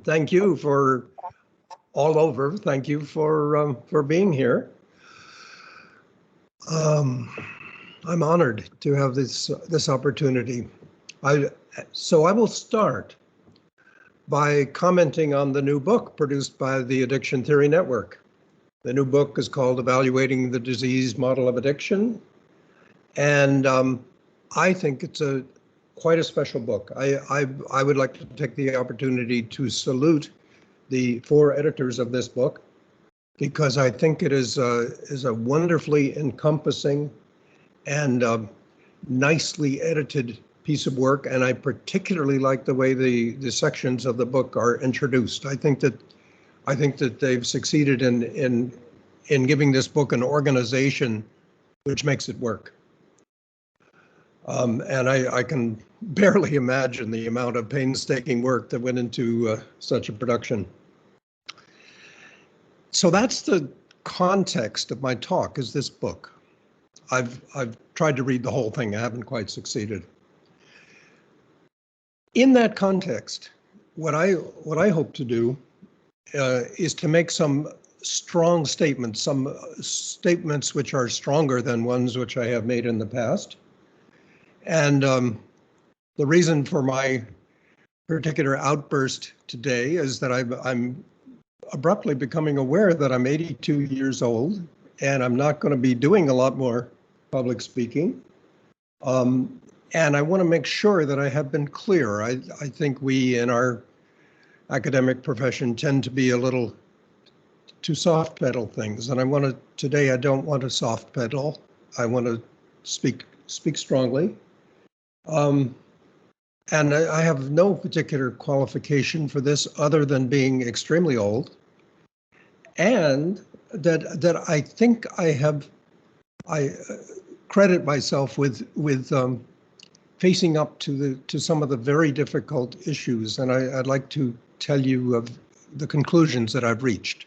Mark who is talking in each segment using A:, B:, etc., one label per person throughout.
A: Thank you for all over. Thank you for being here. I'm honored to have this opportunity. So I will start by commenting on the new book produced by the Addiction Theory Network. The new book is called Evaluating the Disease Model of Addiction, and I think it's quite a special book. I would like to take the opportunity to salute the 4 editors of this book, because I think it is a wonderfully encompassing and nicely edited piece of work, and I particularly like the way the sections of the book are introduced. I think that they've succeeded in giving this book an organization which makes it work. And I can barely imagine the amount of painstaking work that went into such a production. So that's the context of my talk, is this book. I've tried to read the whole thing. I haven't quite succeeded. In that context, what I hope to do is to make some strong statements, some statements which are stronger than ones which I have made in the past. And the reason for my particular outburst today is that I'm abruptly becoming aware that I'm 82 years old and I'm not going to be doing a lot more public speaking. And I want to make sure that I have been clear. I think we in our academic profession tend to be a little too soft pedal things. And today I don't want to soft pedal. I want to speak strongly. And I have no particular qualification for this other than being extremely old, and that I think I credit myself with facing up to some of the very difficult issues, and I'd like to tell you of the conclusions that I've reached.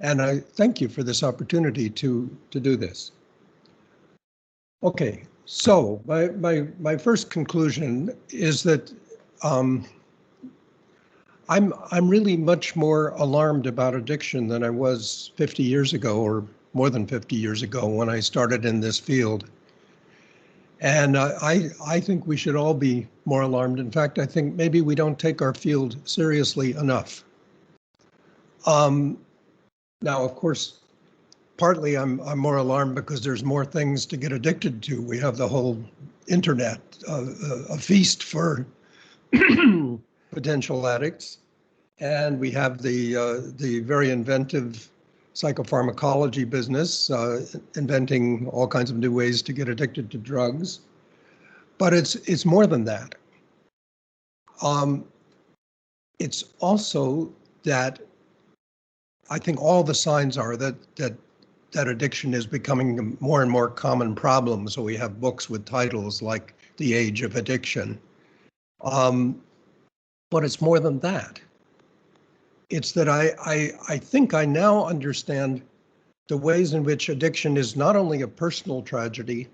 A: And I thank you for this opportunity to do this. Okay. So my first conclusion is that I'm really much more alarmed about addiction than I was 50 years ago, or more than 50 years ago, when I started in this field. And I think we should all be more alarmed. In fact, I think maybe we don't take our field seriously enough. Now, of course, partly I'm more alarmed because there's more things to get addicted to. We have the whole internet, a feast for potential addicts, and we have the very inventive psychopharmacology business, inventing all kinds of new ways to get addicted to drugs. But it's more than that. It's also that I think all the signs are that addiction is becoming a more and more common problem. So we have books with titles like The Age of Addiction. But it's more than that. It's that I think I now understand the ways in which addiction is not only a personal tragedy,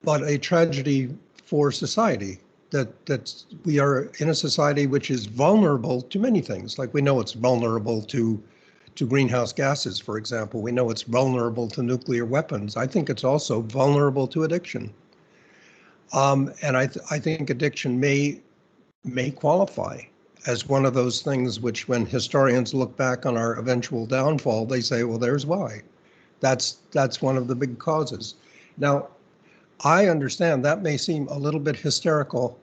A: but a tragedy for society. That we are in a society which is vulnerable to many things. Like, we know it's vulnerable to greenhouse gases, for example. We know it's vulnerable to nuclear weapons. I think it's also vulnerable to addiction. And I think addiction may qualify as one of those things which, when historians look back on our eventual downfall, they say, well, there's why. That's one of the big causes. Now, I understand that may seem a little bit hysterical,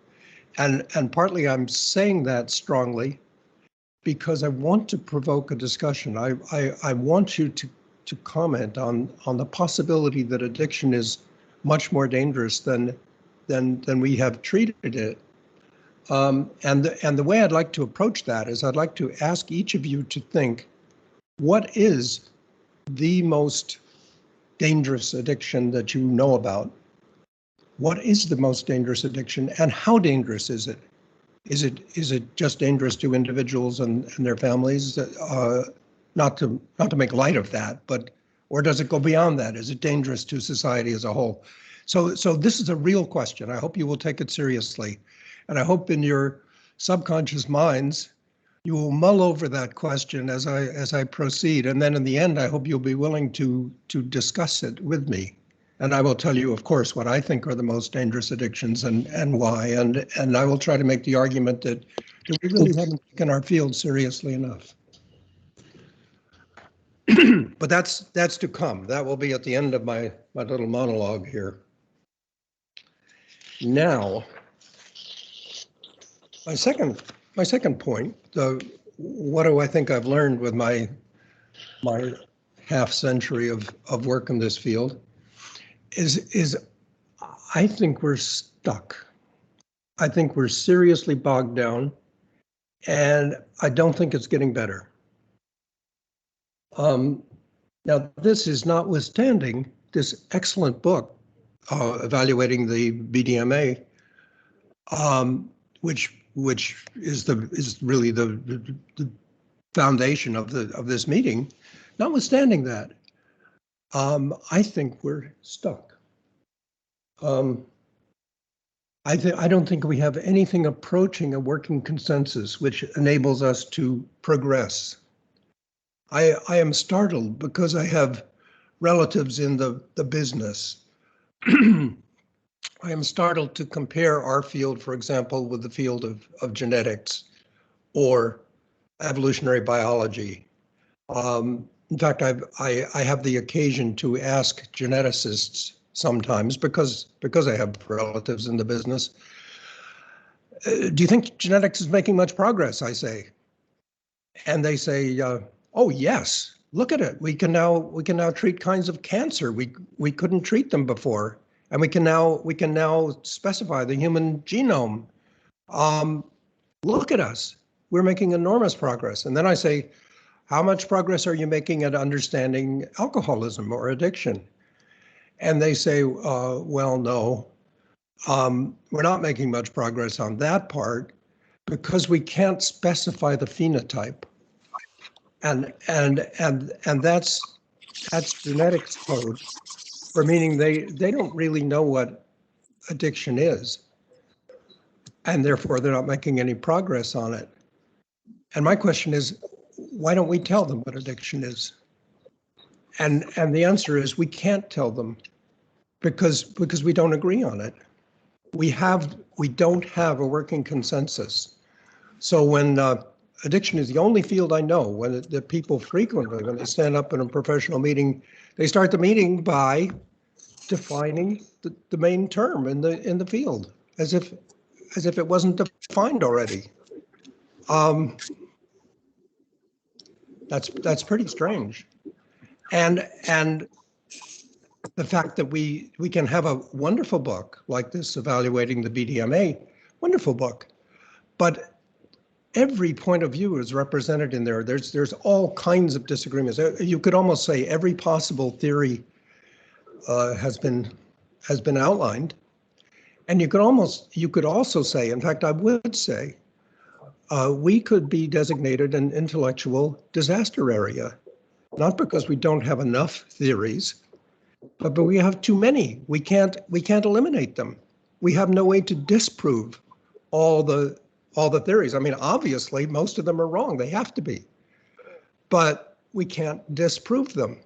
A: and partly I'm saying that strongly because I want to provoke a discussion. I want you to comment on the possibility that addiction is much more dangerous than we have treated it. And the way I'd like to approach that is I'd like to ask each of you to think, what is the most dangerous addiction that you know about? What is the most dangerous addiction, and how dangerous is it? Is it just dangerous to individuals and their families? Not to make light of that, or does it go beyond that? Is it dangerous to society as a whole? So this is a real question. I hope you will take it seriously, and I hope in your subconscious minds, you will mull over that question as I proceed, and then in the end, I hope you'll be willing to discuss it with me. And I will tell you, of course, what I think are the most dangerous addictions and why. And I will try to make the argument that we really haven't taken our field seriously enough. But that's to come. That will be at the end of my little monologue here. Now, my second point, what do I think I've learned with my half century of work in this field is I think we're stuck. I think we're seriously bogged down, and I don't think it's getting better. Now, this is notwithstanding this excellent book, evaluating the BDMA, which is really the foundation of this meeting. Notwithstanding that, I think we're stuck. I don't think we have anything approaching a working consensus which enables us to progress. I am startled because I have relatives in the business. I am startled to compare our field, for example, with the field of genetics or evolutionary biology. In fact, I have the occasion to ask geneticists sometimes because I have relatives in the business. Do you think genetics is making much progress? I say, and they say, "Oh yes, look at it. We can now treat kinds of cancer we couldn't treat them before, and we can now specify the human genome. Look at us. We're making enormous progress." And then I say, "How much progress are you making at understanding alcoholism or addiction?" And they say, "Well, no, we're not making much progress on that part because we can't specify the phenotype." And that's genetics code for meaning they don't really know what addiction is, and therefore they're not making any progress on it. And my question is, why don't we tell them what addiction is? And the answer is we can't tell them because we don't agree on it. We don't have a working consensus. So when addiction is the only field I know when the people frequently, when they stand up in a professional meeting, they start the meeting by defining the main term in the field as if it wasn't defined already. That's pretty strange. And the fact that we can have a wonderful book like this, evaluating the BDMA, wonderful book, but every point of view is represented in there. There's all kinds of disagreements. You could almost say every possible theory has been outlined, and you could also say, in fact, I would say, we could be designated an intellectual disaster area, not because we don't have enough theories, but we have too many. We can't eliminate them. We have no way to disprove all the theories. I mean, obviously, most of them are wrong. They have to be, but we can't disprove them.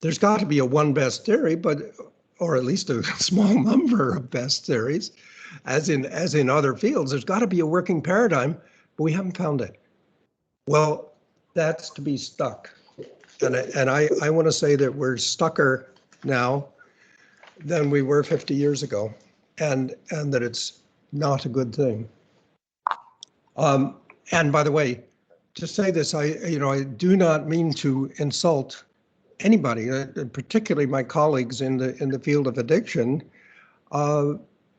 A: There's got to be a one best theory, or at least a small number of best theories, as in other fields. There's got to be a working paradigm, but we haven't found it. Well, that's to be stuck, and I want to say that we're stucker now than we were 50 years ago, and that it's not a good thing. And by the way, to say this, I do not mean to insult anybody, particularly my colleagues in the field of addiction,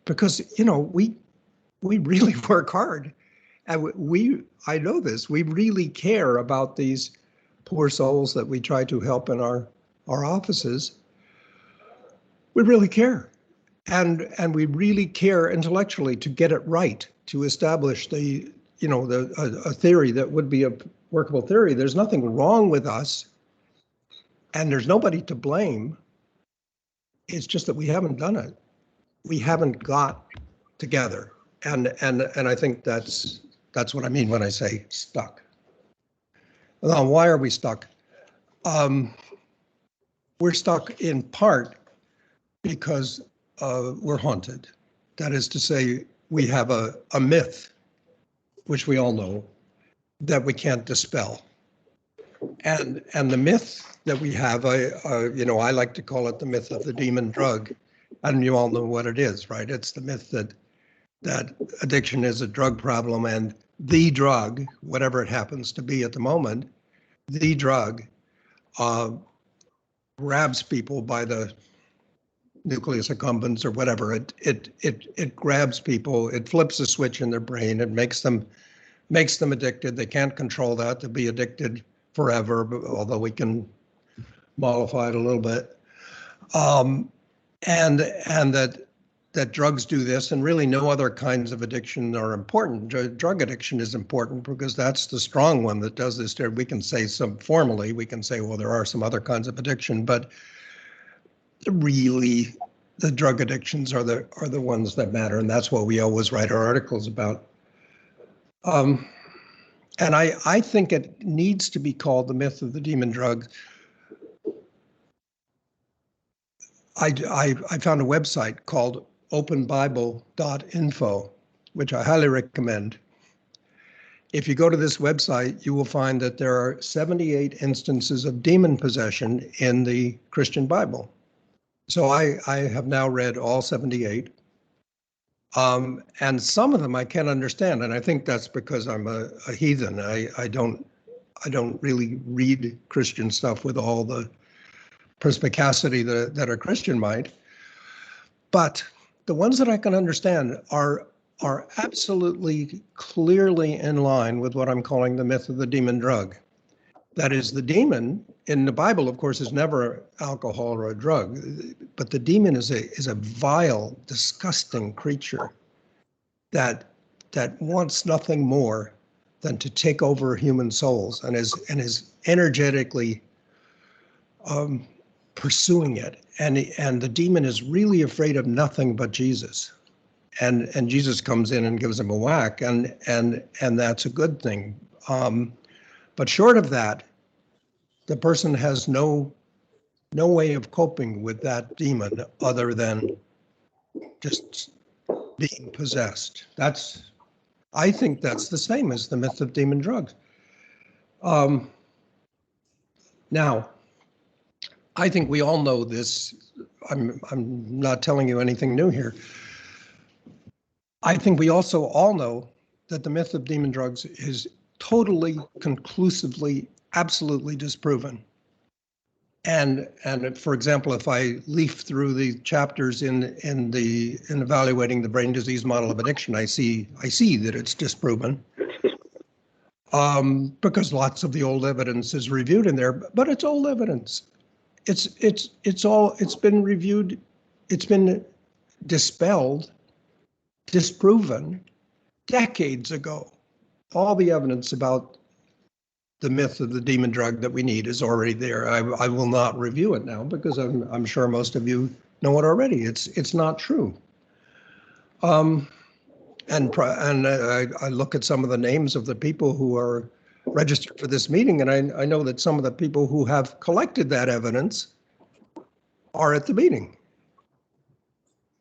A: because we really work hard, and I know this. We really care about these poor souls that we try to help in our offices. We really care, and we really care intellectually to get it right, to establish a theory that would be a workable theory. There's nothing wrong with us, and there's nobody to blame. It's just that we haven't done it. We haven't got together And I think that's what I mean when I say stuck. Now, why are we stuck? We're stuck in part because we're haunted. That is to say, we have a myth, which we all know, that we can't dispel. And the myth that we have, I like to call it the myth of the demon drug. And you all know what it is, right? It's the myth that addiction is a drug problem, and the drug, whatever it happens to be at the moment, the drug grabs people by the nucleus accumbens or whatever. It grabs people. It flips a switch in their brain. It makes them addicted. They can't control that. They'll be addicted forever, although we can mollify it a little bit. And that drugs do this, and really no other kinds of addiction are important. Drug addiction is important because that's the strong one that does this. We can say formally, we can say, well, there are some other kinds of addiction, but really the drug addictions are the ones that matter, and that's what we always write our articles about. And I think it needs to be called the myth of the demon drug. I found a website called openbible.info, which I highly recommend. If you go to this website, you will find that there are 78 instances of demon possession in the Christian Bible. So I have now read all 78. And some of them I can't understand, and I think that's because I'm a heathen. I don't really read Christian stuff with all the perspicacity that a Christian might. But the ones that I can understand are absolutely clearly in line with what I'm calling the myth of the demon drug. That is, the demon in the Bible, of course, is never alcohol or a drug, but the demon is a vile, disgusting creature that wants nothing more than to take over human souls, and is energetically pursuing it. And the demon is really afraid of nothing but Jesus. And Jesus comes in and gives him a whack, and that's a good thing. But short of that, the person has no way of coping with that demon other than just being possessed. I think that's the same as the myth of demon drugs. Now, I think we all know this. I'm not telling you anything new here. I think we also all know that the myth of demon drugs is totally, conclusively, absolutely disproven. And for example, if I leaf through the chapters in evaluating the brain disease model of addiction, I see that it's disproven. Because lots of the old evidence is reviewed in there, but it's old evidence. It's been reviewed, it's been dispelled, disproven decades ago. All the evidence about the myth of the demon drug that we need is already there. I will not review it now because I'm sure most of you know it already. It's not true. And I look at some of the names of the people who are registered for this meeting, and I know that some of the people who have collected that evidence are at the meeting.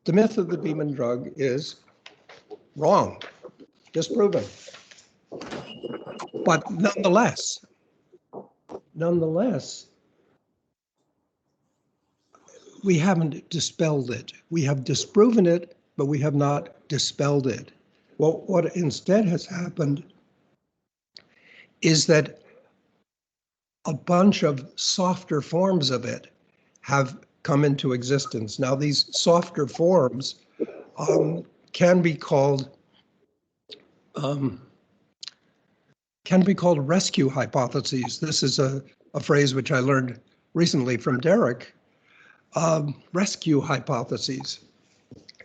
A: The myth of the demon drug is wrong, disproven. But nonetheless, we haven't dispelled it. We have disproven it, but we have not dispelled it. Well, what instead has happened is that a bunch of softer forms of it have come into existence. Now, these softer forms can be called rescue hypotheses. This is a phrase which I learned recently from Derek. Rescue hypotheses.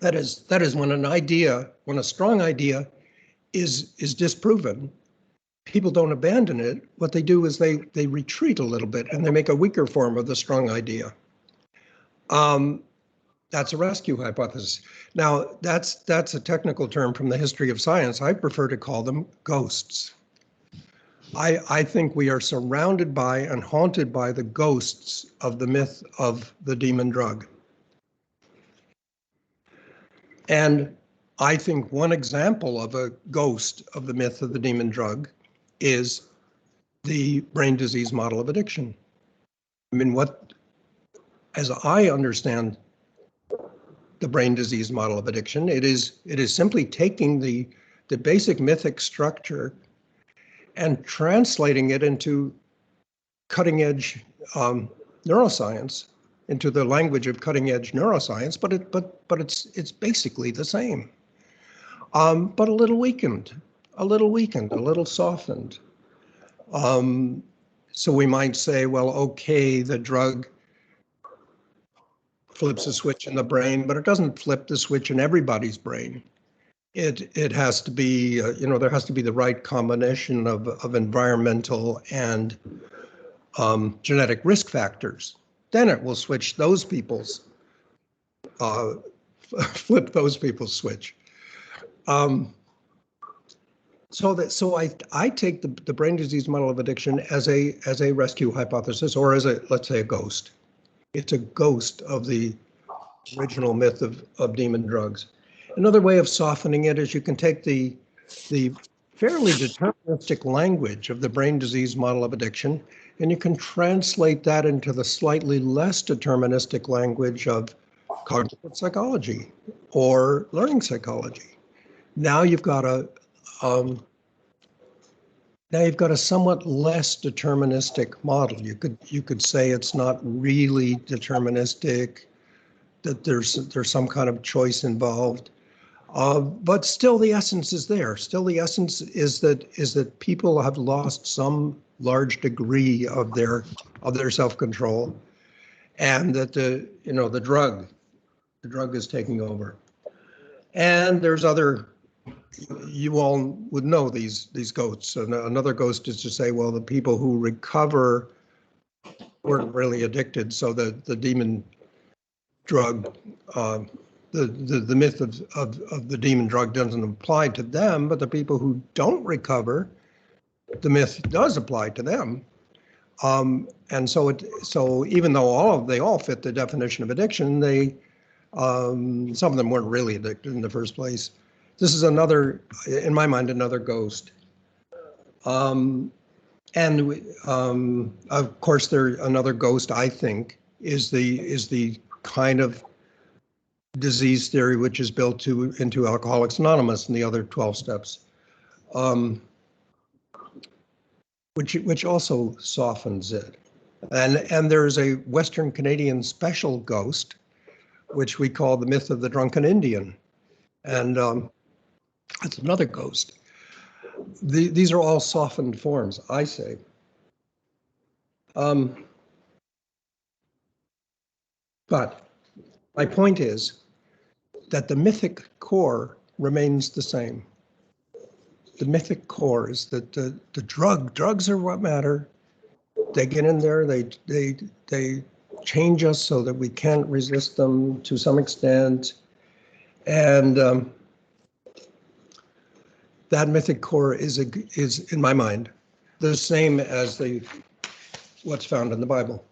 A: That is when a strong idea is disproven, people don't abandon it. What they do is they retreat a little bit and they make a weaker form of the strong idea. That's a rescue hypothesis. Now, that's a technical term from the history of science. I prefer to call them ghosts. I think we are surrounded by and haunted by the ghosts of the myth of the demon drug. And I think one example of a ghost of the myth of the demon drug is the brain disease model of addiction. I mean, as I understand the brain disease model of addiction, it is simply taking the basic mythic structure and translating it into cutting edge neuroscience, into the language of cutting edge neuroscience, but it's basically the same, but a little weakened, a little softened. So we might say, well, okay, the drug flips a switch in the brain, but it doesn't flip the switch in everybody's brain. It has to be, there has to be the right combination of environmental and genetic risk factors. Then it will switch those people's, flip those people's switch. So I take the brain disease model of addiction as a rescue hypothesis, or as let's say a ghost. It's a ghost of the original myth of demon drugs. Another way of softening it is you can take the fairly deterministic language of the brain disease model of addiction, and you can translate that into the slightly less deterministic language of cognitive psychology or learning psychology. Now you've got a somewhat less deterministic model. You could say it's not really deterministic, that there's some kind of choice involved. But still the essence is there. Still the essence is that people have lost some large degree of their self-control, and that the drug is taking over. And there's other, you all would know these ghosts. And another ghost is to say, well, the people who recover weren't really addicted, so the demon drug, the myth of the demon drug doesn't apply to them, but the people who don't recover, the myth does apply to them. And so even though they all fit the definition of addiction, some of them weren't really addicted in the first place. This is another, in my mind, another ghost. And of course, another ghost, I think, is the kind of disease theory which is built into Alcoholics Anonymous and the other 12 steps, which also softens it. And there's a Western Canadian special ghost, which we call the myth of the drunken Indian, and that's another ghost. These are all softened forms, I say. But my point is that the mythic core remains the same. The mythic core is that the drugs are what matter. They get in there, they change us so that we can't resist them to some extent. And that mythic core is in my mind the same as what's found in the Bible.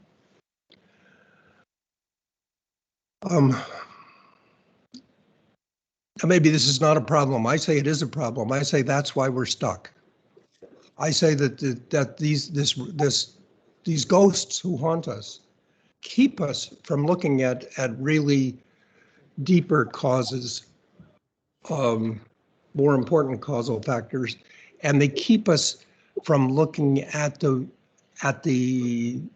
A: Maybe this is not a problem. I say it is a problem. I say that's why we're stuck. I say that these ghosts who haunt us keep us from looking at really deeper causes, more important causal factors, and they keep us from looking at the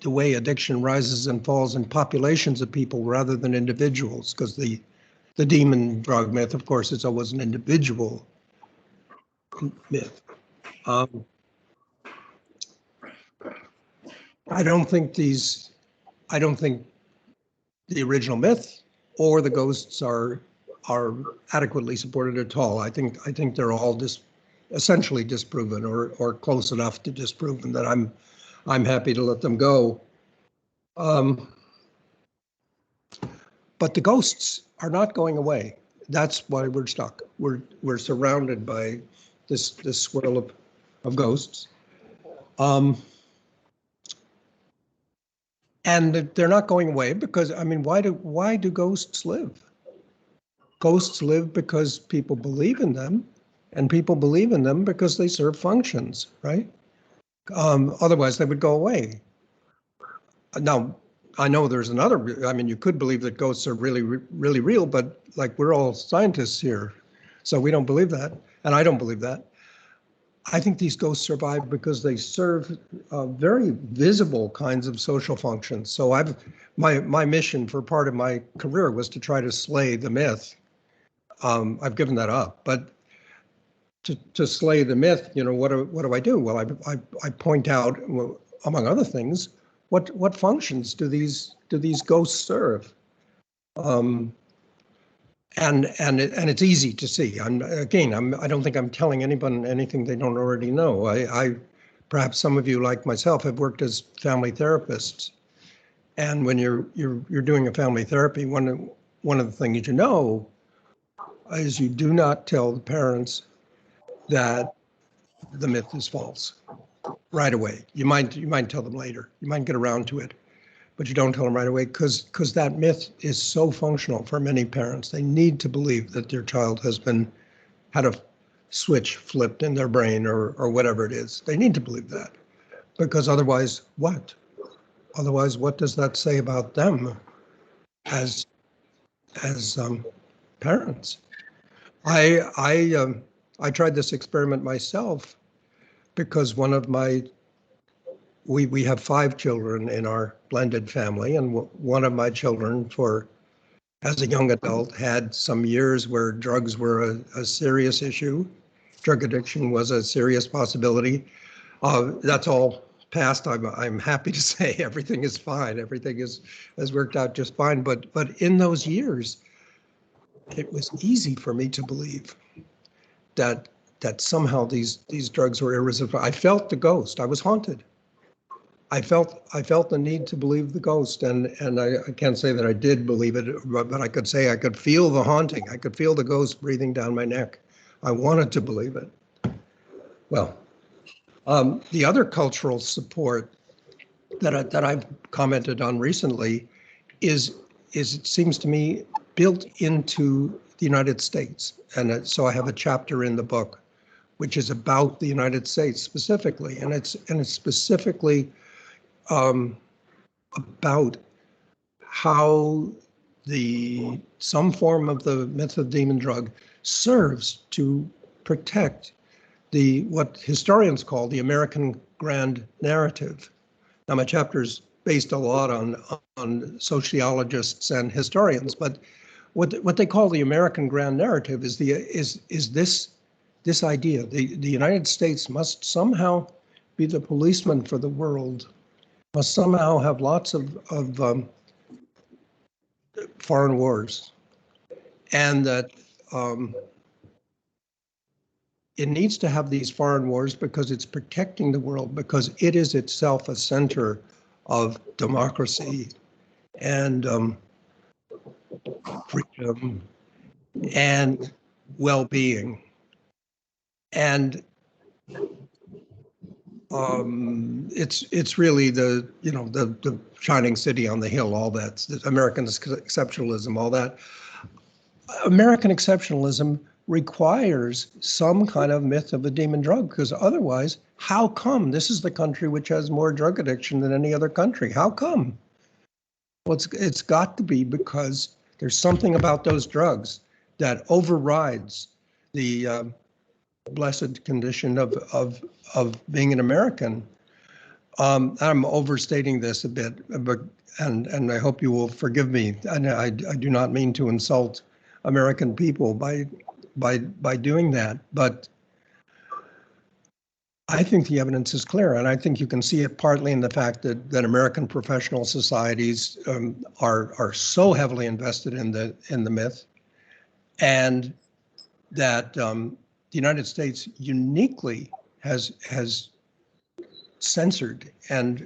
A: way addiction rises and falls in populations of people rather than individuals, because the demon drug myth, of course, is always an individual myth. I don't think the original myth or the ghosts are adequately supported at all. I think they're all essentially disproven, or close enough to disproven that I'm happy to let them go. But the ghosts are not going away. That's why we're stuck. We're surrounded by this swirl of ghosts. And they're not going away because, I mean, why do ghosts live? Ghosts live because people believe in them, and people believe in them because they serve functions, right? Otherwise, they would go away. Now, I know there's another, I mean, you could believe that ghosts are really, really real, but like we're all scientists here, so we don't believe that, and I don't believe that. I think these ghosts survive because they serve very visible kinds of social functions. So my mission for part of my career was to try to slay the myth. I've given that up, but to slay the myth, you know, what do I do? Well, I point out, well, among other things, what functions do these ghosts serve? And it's easy to see. I don't think I'm telling anyone anything they don't already know. Perhaps some of you, like myself, have worked as family therapists, and when you're doing a family therapy, one of the things you know is you do not tell the parents that the myth is false right away. You might tell them later. You might get around to it, but you don't tell them right away because that myth is so functional for many parents. They need to believe that their child has had a switch flipped in their brain or whatever it is. They need to believe that, because otherwise what? Otherwise, what does that say about them as parents? I tried this experiment myself because we have 5 children in our blended family, and one of my children, as a young adult, had some years where drugs were a serious issue. Drug addiction was a serious possibility. That's all past. I'm happy to say everything is fine. Everything has worked out just fine. But in those years, it was easy for me to believe that somehow these drugs were irresistible. I felt the ghost. I was haunted. I felt the need to believe the ghost, and I can't say that I did believe it, but I could say I could feel the haunting. I could feel the ghost breathing down my neck. I wanted to believe it. Well, the other cultural support that I've commented on recently is it seems to me built into the United States, and so I have a chapter in the book which is about the United States specifically, and it's specifically about how some form of the myth of demon drug serves to protect what historians call the American grand narrative. Now, my chapter is based a lot on sociologists and historians, but what they call the American grand narrative is this idea: the United States must somehow be the policeman for the world, must somehow have lots of foreign wars, and that it needs to have these foreign wars because it's protecting the world, because it is itself a center of democracy and freedom and well-being. And it's really the shining city on the hill, all that, American exceptionalism, all that. American exceptionalism requires some kind of myth of a demon drug, because otherwise, how come this is the country which has more drug addiction than any other country? How come? Well, it's got to be because there's something about those drugs that overrides the blessed condition of being an American. I'm overstating this a bit, but and I hope you will forgive me. And I do not mean to insult American people by doing that, but I think the evidence is clear, and I think you can see it partly in the fact that American professional societies are so heavily invested in the myth, and that the United States uniquely has censored and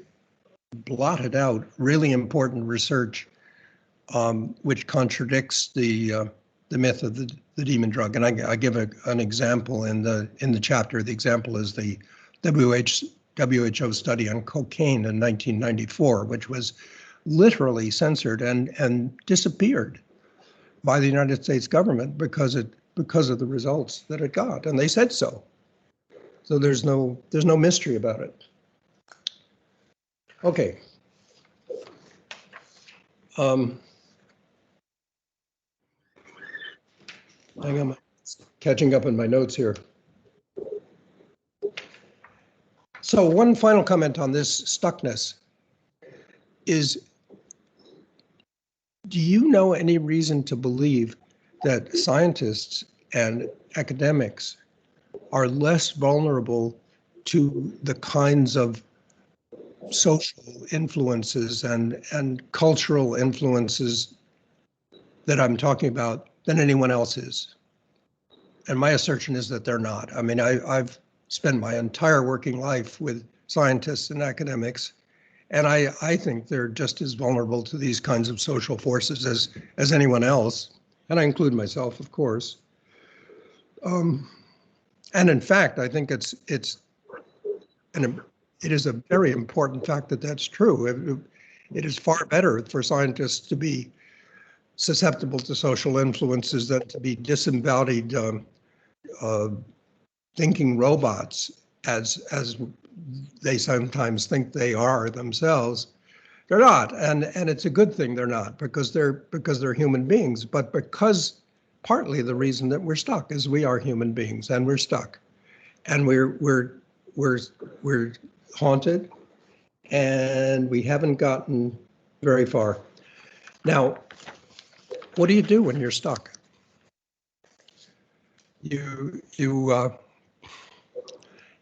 A: blotted out really important research which contradicts the myth of the demon drug. And I give an example in the chapter. The example is the WHO study on cocaine in 1994, which was literally censored and disappeared by the United States government because of the results that it got, and they said so. So there's no mystery about it. Okay. Hang on, catching up on my notes here. So one final comment on this stuckness is, do you know any reason to believe that scientists and academics are less vulnerable to the kinds of social influences and cultural influences that I'm talking about than anyone else is? And my assertion is that they're not. I mean, I've spent my entire working life with scientists and academics, and I think they're just as vulnerable to these kinds of social forces as anyone else, and I include myself, of course. And in fact, I think it is a very important fact that that's true. It is far better for scientists to be susceptible to social influences than to be disembodied thinking robots, as they sometimes think they are themselves. They're not, and it's a good thing they're not, because they're human beings. But because partly the reason that we're stuck is we are human beings and we're stuck, and we're haunted, and we haven't gotten very far. Now, what do you do when you're stuck?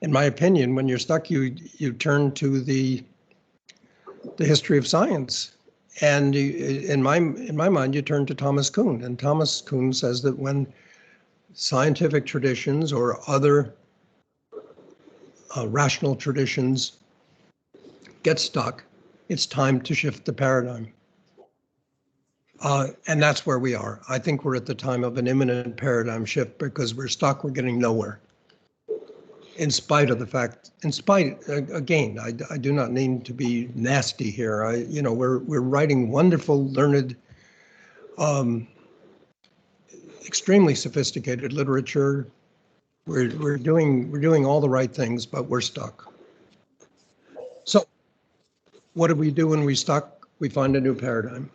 A: In my opinion, when you're stuck, you turn to the history of science, and in my mind, you turn to Thomas Kuhn. And Thomas Kuhn says that when scientific traditions or other rational traditions get stuck, it's time to shift the paradigm. And that's where we are. I think we're at the time of an imminent paradigm shift because we're stuck, we're getting nowhere. In spite of the fact, again, I do not mean to be nasty here. We're writing wonderful, learned, extremely sophisticated literature. We're doing all the right things, but we're stuck. So what do we do when we're stuck? We find a new paradigm.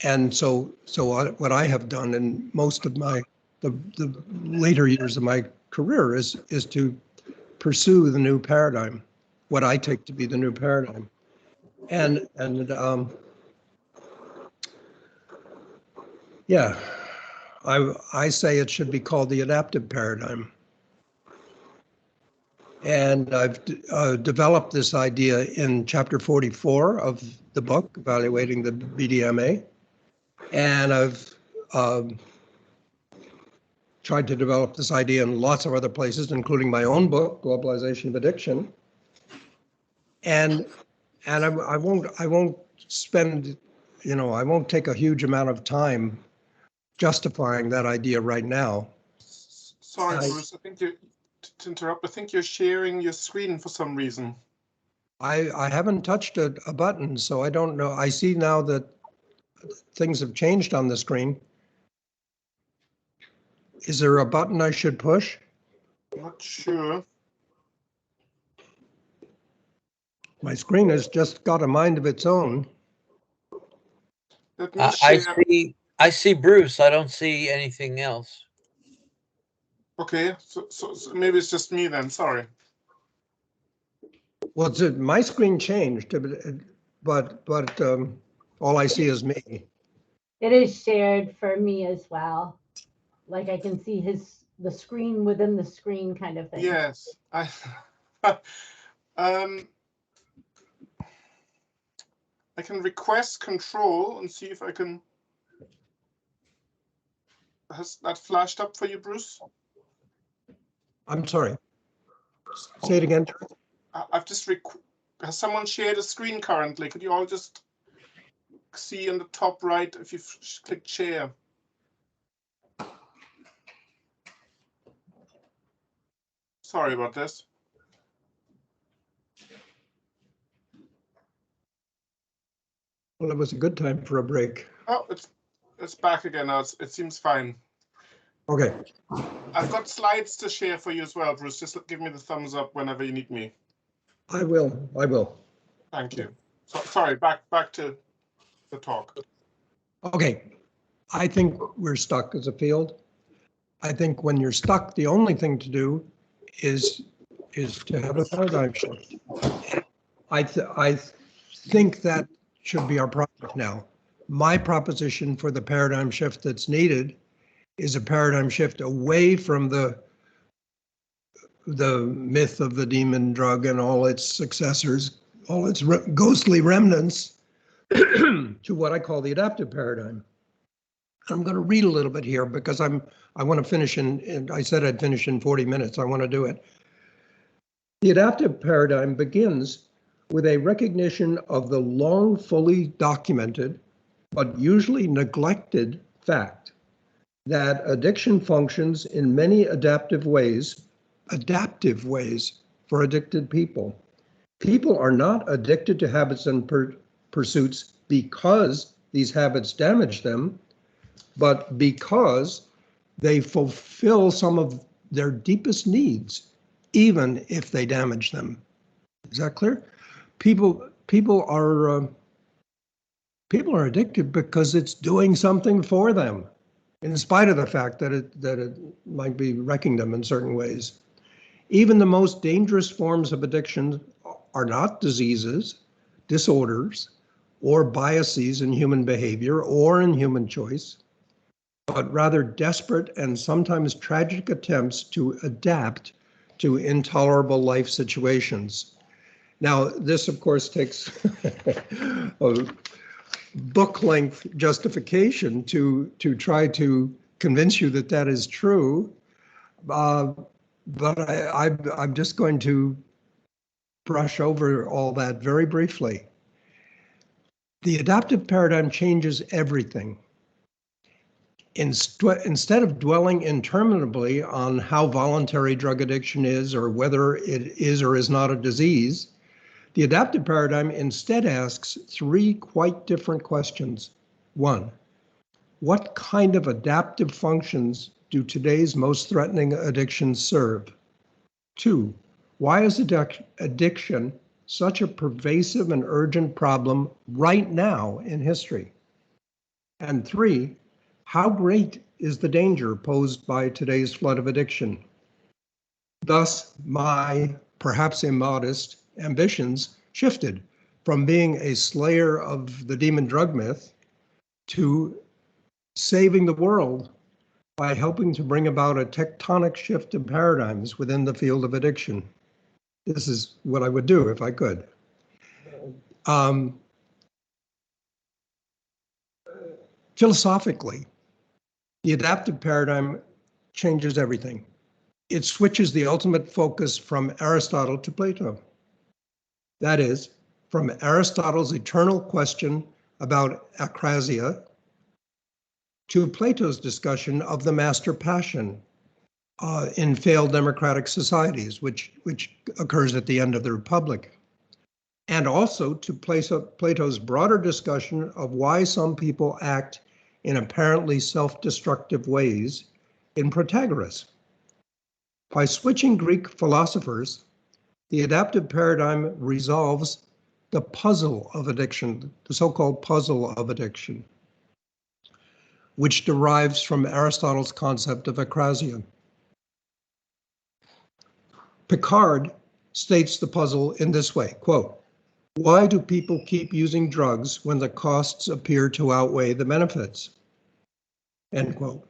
A: And so what I have done in most of the later years of my career is to pursue the new paradigm, what I take to be the new paradigm. And yeah, I say it should be called the adaptive paradigm. And I've developed this idea in chapter 44 of the book, Evaluating the BDMA. And I've tried to develop this idea in lots of other places, including my own book, Globalization of Addiction. And I won't spend, I won't take a huge amount of time justifying that idea right now.
B: Sorry, Bruce, I think to interrupt, I think you're sharing your screen for some reason.
A: I haven't touched a button, so I don't know. I see now that things have changed on the screen. Is there a button I should push?
B: Not sure.
A: My screen has just got a mind of its own.
B: Let me share.
C: I see Bruce. I don't see anything else.
B: Okay, so maybe it's just me then. Sorry.
A: Well, my screen changed, but all I see is me.
D: It is shared for me as well. Like I can see the screen within the screen kind of thing.
B: Yes, I can request control and see if I can. Has that flashed up for you, Bruce?
A: I'm sorry. Say it again.
B: I've just has someone shared a screen currently? Could you all just see in the top right if you click share. Sorry about this.
A: Well, it was a good time for a break.
B: Oh, it's back again now. It seems fine.
A: Okay.
B: I've got slides to share for you as well, Bruce. Just give me the thumbs up whenever you need me.
A: I will. I will.
B: Thank you. So, sorry, back to the talk.
A: Okay. I think we're stuck as a field. I think when you're stuck, the only thing to do is to have a paradigm shift. I think that should be our project now. My proposition for the paradigm shift that's needed is a paradigm shift away from the myth of the demon drug and all its successors, all its ghostly remnants, to what I call the adaptive paradigm. I'm going to read a little bit here because I want to finish in I said I'd finish in 40 minutes. I want to do it. The adaptive paradigm begins with a recognition of the long fully documented, but usually neglected fact that addiction functions in many adaptive ways for addicted people. People are not addicted to habits and pursuits because these habits damage them, but because they fulfill some of their deepest needs, even if they damage them. Is that clear? People are addicted because it's doing something for them, in spite of the fact that it might be wrecking them in certain ways. Even the most dangerous forms of addiction are not diseases, disorders, or biases in human behavior or in human choice, but rather desperate and sometimes tragic attempts to adapt to intolerable life situations. Now, this, of course, takes a book-length justification to try to convince you that that is true, but I'm just going to brush over all that very briefly. The adaptive paradigm changes everything. Instead of dwelling interminably on how voluntary drug addiction is or whether it is or is not a disease, the adaptive paradigm instead asks three quite different questions. One, what kind of adaptive functions do today's most threatening addictions serve? Two, why is addiction such a pervasive and urgent problem right now in history? And three, how great is the danger posed by today's flood of addiction? Thus, my perhaps immodest ambitions shifted from being a slayer of the demon drug myth to saving the world by helping to bring about a tectonic shift of paradigms within the field of addiction. This is what I would do if I could. Philosophically, the adaptive paradigm changes everything. It switches the ultimate focus from Aristotle to Plato. That is, from Aristotle's eternal question about akrasia to Plato's discussion of the master passion in failed democratic societies, which occurs at the end of the Republic. And also to Plato's broader discussion of why some people act in apparently self-destructive ways in Protagoras. By switching Greek philosophers, the adaptive paradigm resolves the puzzle of addiction, the so-called puzzle of addiction, which derives from Aristotle's concept of akrasia. Picard states the puzzle in this way, quote, why do people keep using drugs when the costs appear to outweigh the benefits? End quote.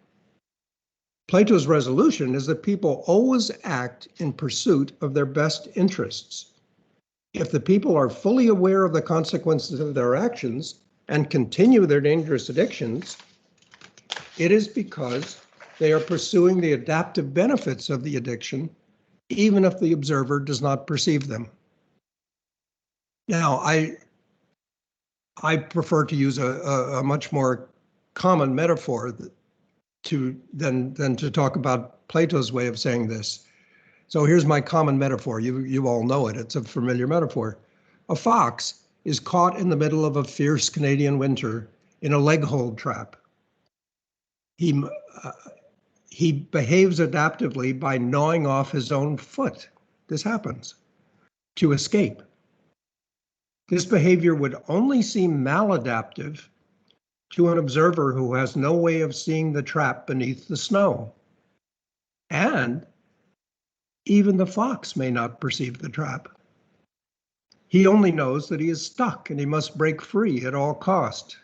A: Plato's resolution is that people always act in pursuit of their best interests. If the people are fully aware of the consequences of their actions and continue their dangerous addictions, it is because they are pursuing the adaptive benefits of the addiction, even if the observer does not perceive them. Now, I prefer to use a much more common metaphor than to talk about Plato's way of saying this. So here's my common metaphor. You all know it. It's a familiar metaphor. A fox is caught in the middle of a fierce Canadian winter in a leg hold trap. He behaves adaptively by gnawing off his own foot. This happens to escape. This behavior would only seem maladaptive to an observer who has no way of seeing the trap beneath the snow. And even the fox may not perceive the trap. He only knows that he is stuck and he must break free at all cost.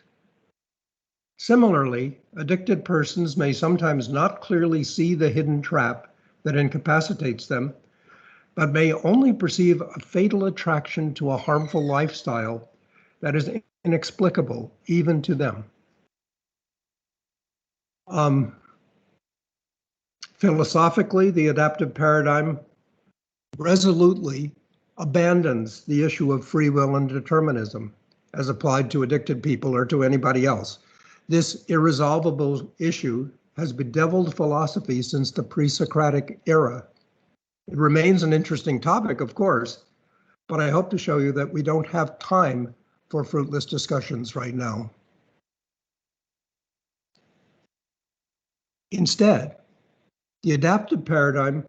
A: Similarly, addicted persons may sometimes not clearly see the hidden trap that incapacitates them, but may only perceive a fatal attraction to a harmful lifestyle that is inexplicable even to them. Philosophically, the adaptive paradigm resolutely abandons the issue of free will and determinism as applied to addicted people or to anybody else. This irresolvable issue has bedeviled philosophy since the pre-Socratic era. It remains an interesting topic, of course, but I hope to show you that we don't have time for fruitless discussions right now. Instead, the adaptive paradigm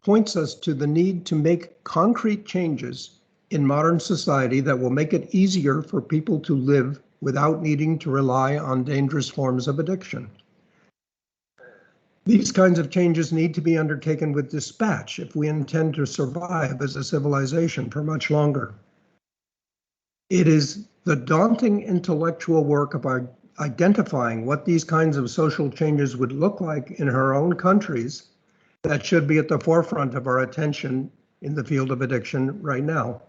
A: points us to the need to make concrete changes in modern society that will make it easier for people to live without needing to rely on dangerous forms of addiction. These kinds of changes need to be undertaken with dispatch if we intend to survive as a civilization for much longer. It is the daunting intellectual work of identifying what these kinds of social changes would look like in our own countries that should be at the forefront of our attention in the field of addiction right now,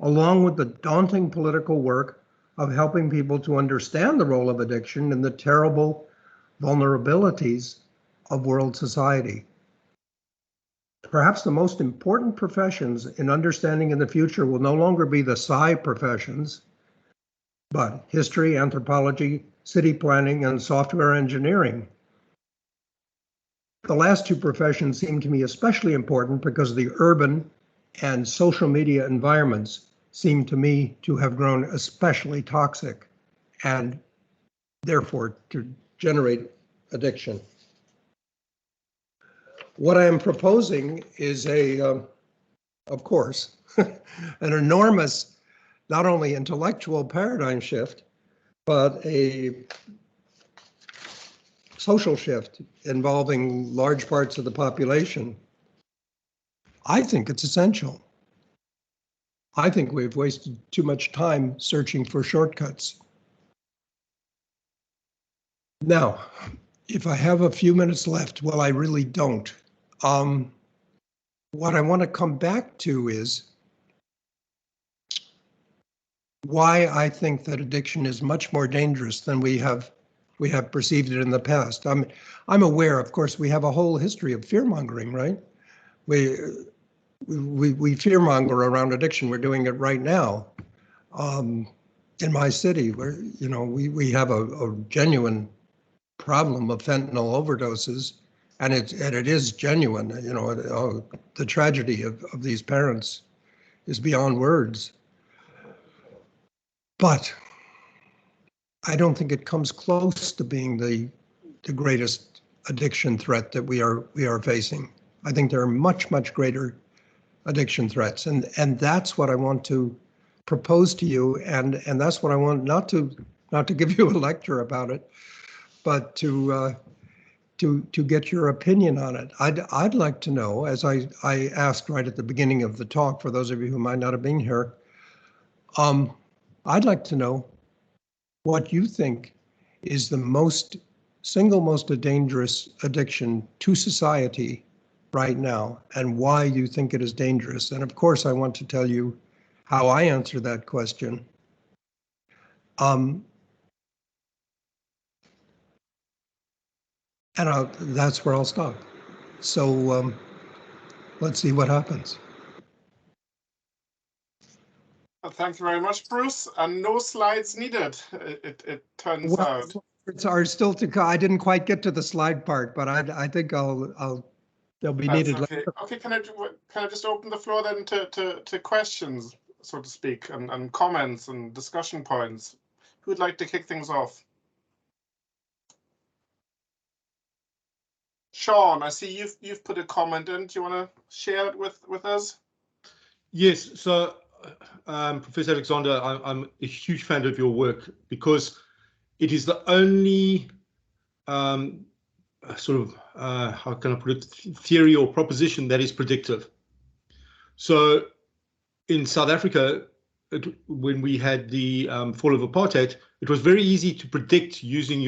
A: along with the daunting political work of helping people to understand the role of addiction and the terrible vulnerabilities of world society. Perhaps the most important professions in understanding in the future will no longer be the sci professions, but history, anthropology, city planning, and software engineering. The last two professions seem to me especially important because the urban and social media environments seem to me to have grown especially toxic and therefore to generate addiction. What I am proposing is of course, an enormous, not only intellectual paradigm shift, but a social shift involving large parts of the population. I think it's essential. I think we've wasted too much time searching for shortcuts. Now, if I have a few minutes left, well, I really don't. What I want to come back to is why I think that addiction is much more dangerous than we have perceived it in the past. I'm aware, of course, we have a whole history of fear-mongering, right? We fear-monger around addiction. We're doing it right now. In my city, where we have a genuine problem of fentanyl overdoses, and it is genuine. The tragedy of these parents is beyond words. But I don't think it comes close to being the greatest addiction threat that we are facing. I think there are much greater addiction threats, and that's what I want to propose to you, and that's what I want not to give you a lecture about it, but to get your opinion on it. I'd like to know, as I asked right at the beginning of the talk, for those of you who might not have been here, I'd like to know what you think is the single most dangerous addiction to society right now, and why you think it is dangerous. And of course, I want to tell you how I answer that question. And that's where I'll stop. So let's see what happens.
B: Thank you very much, Bruce. And no slides needed, it turns
A: Well,
B: out.
A: it's are still to come. I didn't quite get to the slide part, but I think they'll be
B: That's
A: needed
B: okay.
A: later.
B: Okay, can I just open the floor then to questions, so to speak, and comments and discussion points? Who would like to kick things off? Sean, I see you've put a comment in. Do you want to share it with us?
E: Yes. So, Professor Alexander, I'm a huge fan of your work because it is the only sort of, how can I put it, theory or proposition that is predictive. So in South Africa, when we had the fall of apartheid, it was very easy to predict using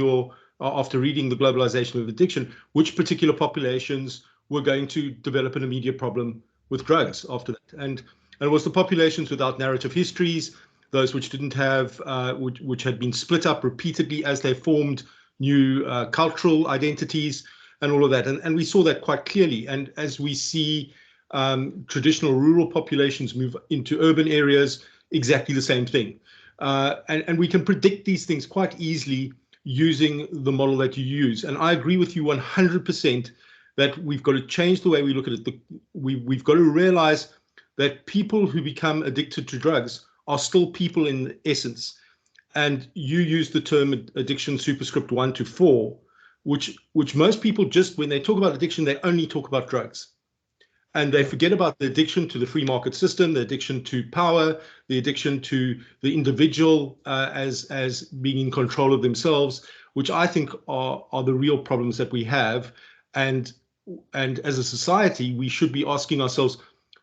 E: after reading The Globalization of Addiction, which particular populations were going to develop an immediate problem with drugs after that. And it was the populations without narrative histories, those which didn't have, which had been split up repeatedly as they formed new cultural identities and all of that. And we saw that quite clearly. And as we see traditional rural populations move into urban areas, exactly the same thing. And we can predict these things quite easily using the model that you use. And I agree with you 100% that we've got to change the way we look at it. We've got to realize that people who become addicted to drugs are still people in essence. And you use the term addiction superscript 1 to 4, which most people just, when they talk about addiction, they only talk about drugs. And they forget about the addiction to the free market system, the addiction to power, the addiction to the individual as being in control of themselves, which I think are the real problems that we have. And as a society, we should be asking ourselves,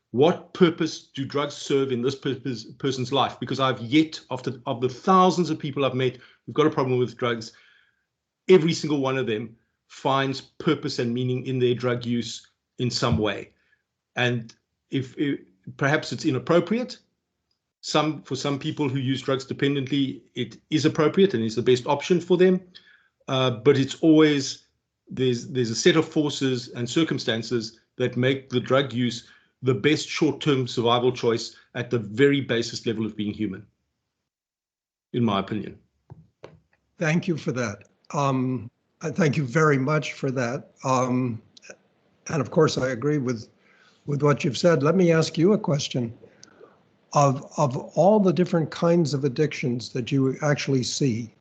E: what purpose do drugs serve in this person's life? Because I've yet, of the thousands of people I've met who've got a problem with drugs, every single one of them finds purpose and meaning in their drug use in some way. And if perhaps it's inappropriate, for some people who use drugs dependently, it is appropriate and is the best option for them. But it's always, there's a set of forces and circumstances that make the drug use the best short-term survival choice at the very basest level of being human, in my opinion.
A: Thank you for that. I thank you very much for that. And of course, I agree with what you've said. Let me ask you a question. Of all the different kinds of addictions that you actually see,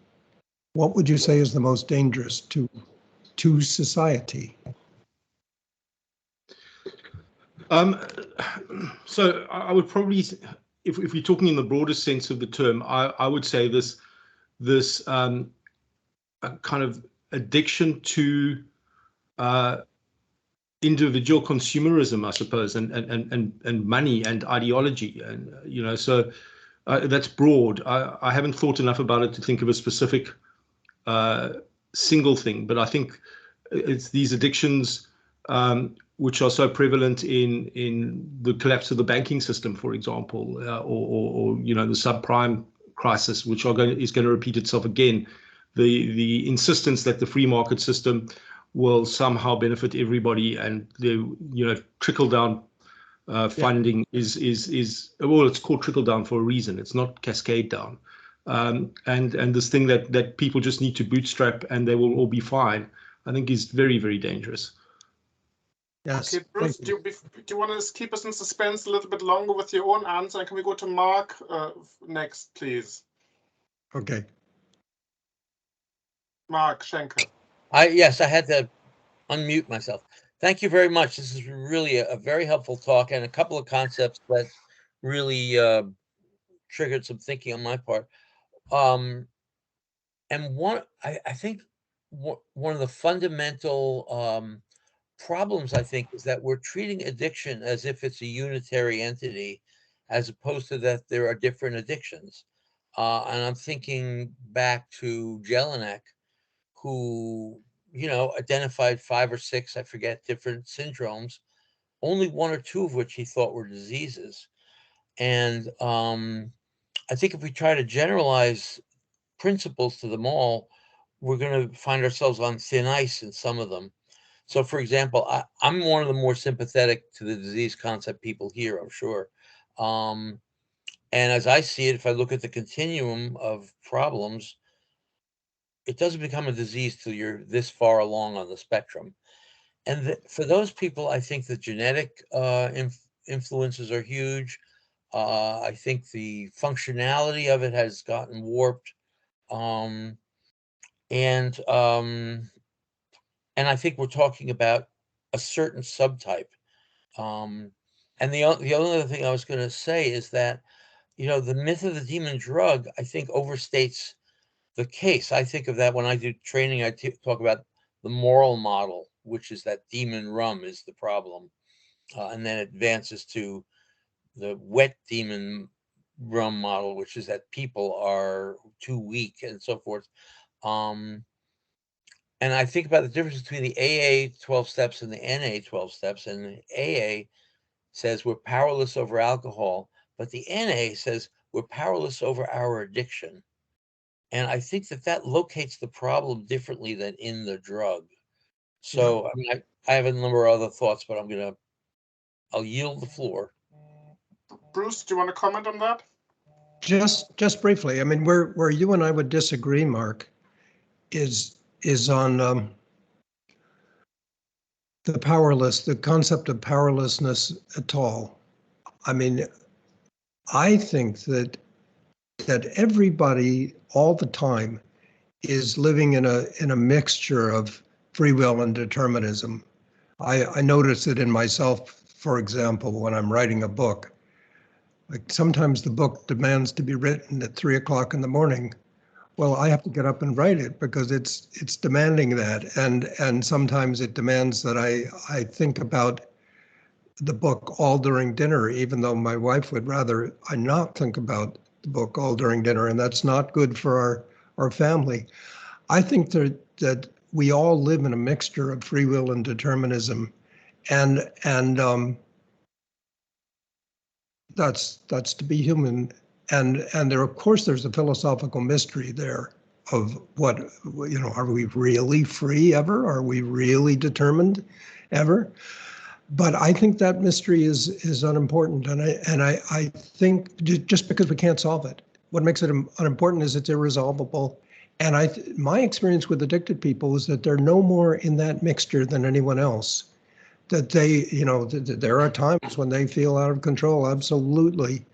A: what would you say is the most dangerous to society?
E: So I would probably, if we're talking in the broadest sense of the term, I would say this kind of addiction to individual consumerism, I suppose, and money and ideology, and so that's broad. I haven't thought enough about it to think of a specific single thing, but I think it's these addictions which are so prevalent in the collapse of the banking system, for example, or the subprime crisis, which is going to repeat itself again. The insistence that the free market system will somehow benefit everybody, and the trickle down funding is well, it's called trickle down for a reason. It's not cascade down, and this thing that people just need to bootstrap and they will all be fine, I think is very, very dangerous.
A: Yes.
B: Okay, Bruce, do you want to keep us in suspense a little bit longer with your own answer? Can we go to Mark next, please?
A: Okay.
B: Mark Schenker.
C: Yes, I had to unmute myself. Thank you very much. This is really a very helpful talk, and a couple of concepts that really triggered some thinking on my part. And I think one of the fundamental problems, I think, is that we're treating addiction as if it's a unitary entity, as opposed to that there are different addictions. And I'm thinking back to Jelinek, who identified 5 or 6, I forget, different syndromes, only 1 or 2 of which he thought were diseases. And I think if we try to generalize principles to them all, we're going to find ourselves on thin ice in some of them. So, for example, I'm one of the more sympathetic to the disease concept people here, I'm sure. And as I see it, if I look at the continuum of problems, it doesn't become a disease till you're this far along on the spectrum. And for those people, I think the genetic influences are huge. I think the functionality of it has gotten warped. And I think we're talking about a certain subtype. And the only other thing I was going to say is that, you know, the myth of the demon drug, I think, overstates the case. I think of that when I do training, I talk about the moral model, which is that demon rum is the problem. And then it advances to the wet demon rum model, which is that people are too weak and so forth. And I think about the difference between the AA 12 steps and the NA 12 steps. And the AA says we're powerless over alcohol, but the NA says we're powerless over our addiction. And I think that locates the problem differently than in the drug. So, I mean, I have a number of other thoughts, but I'll yield the floor.
B: Bruce, do you want to comment on that?
A: Just briefly, I mean, where you and I would disagree, Mark, is on the concept of powerlessness at all. I mean, I think that everybody all the time is living in a mixture of free will and determinism. I notice it in myself, for example, when I'm writing a book. Like sometimes the book demands to be written at 3 o'clock in the morning. Well, I have to get up and write it because it's demanding that, and sometimes it demands that I think about the book all during dinner, even though my wife would rather I not think about the book all during dinner, and that's not good for our family. I think that we all live in a mixture of free will and determinism, and that's to be human. And there, of course, there's a philosophical mystery there of what, you know, are we really free ever? Are we really determined ever? But I think that mystery is unimportant, and I think just because we can't solve it, what makes it unimportant is it's irresolvable. And my experience with addicted people is that they're no more in that mixture than anyone else. That they, you know, there are times when they feel out of control, absolutely.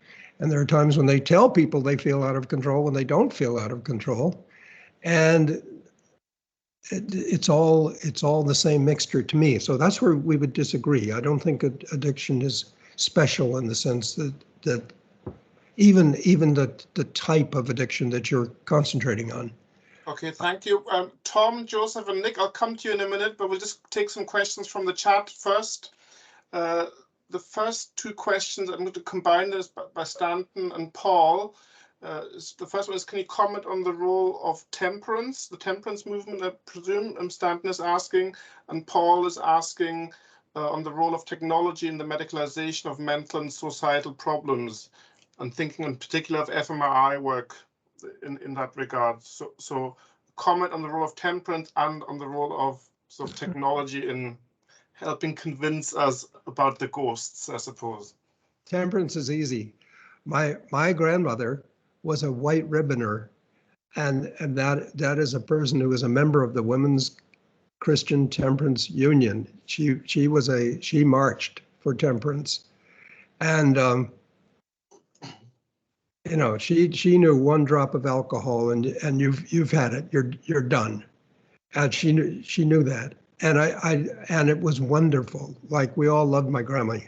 A: And there are times when they tell people they feel out of control when they don't feel out of control. And it's all the same mixture to me. So that's where we would disagree. I don't think addiction is special in the sense that even the type of addiction that you're concentrating on.
B: Okay, thank you. Tom, Joseph, and Nick, I'll come to you in a minute, but we'll just take some questions from the chat first. The first two questions, I'm going to combine this by Stanton and Paul. The first one is, can you comment on the role of temperance, the temperance movement, I presume Stanton is asking, and Paul is asking on the role of technology in the medicalization of mental and societal problems, and thinking in particular of fMRI work in that regard. So comment on the role of temperance and on the role of sort of technology in helping convince us about the ghosts, I suppose.
A: Temperance is easy. My grandmother was a white ribboner, and that is a person who was a member of the Women's Christian Temperance Union. She marched for temperance, and you know, she knew one drop of alcohol and you've had it, you're done, and she knew that, and it was wonderful. Like, we all loved my grandma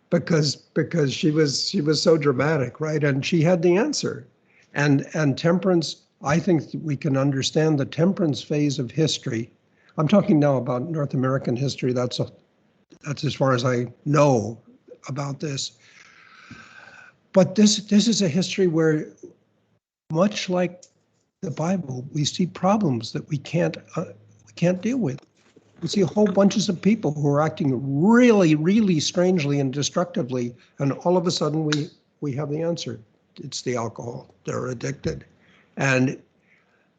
A: because she was so dramatic, right? And she had the answer, and temperance. I think we can understand the temperance phase of history. I'm talking now about North American history. That's as far as I know about this. But this is a history where, much like the Bible, we see problems that we can't deal with. We see whole bunches of people who are acting really, really strangely and destructively, and all of a sudden we have the answer. It's the alcohol. They're addicted, and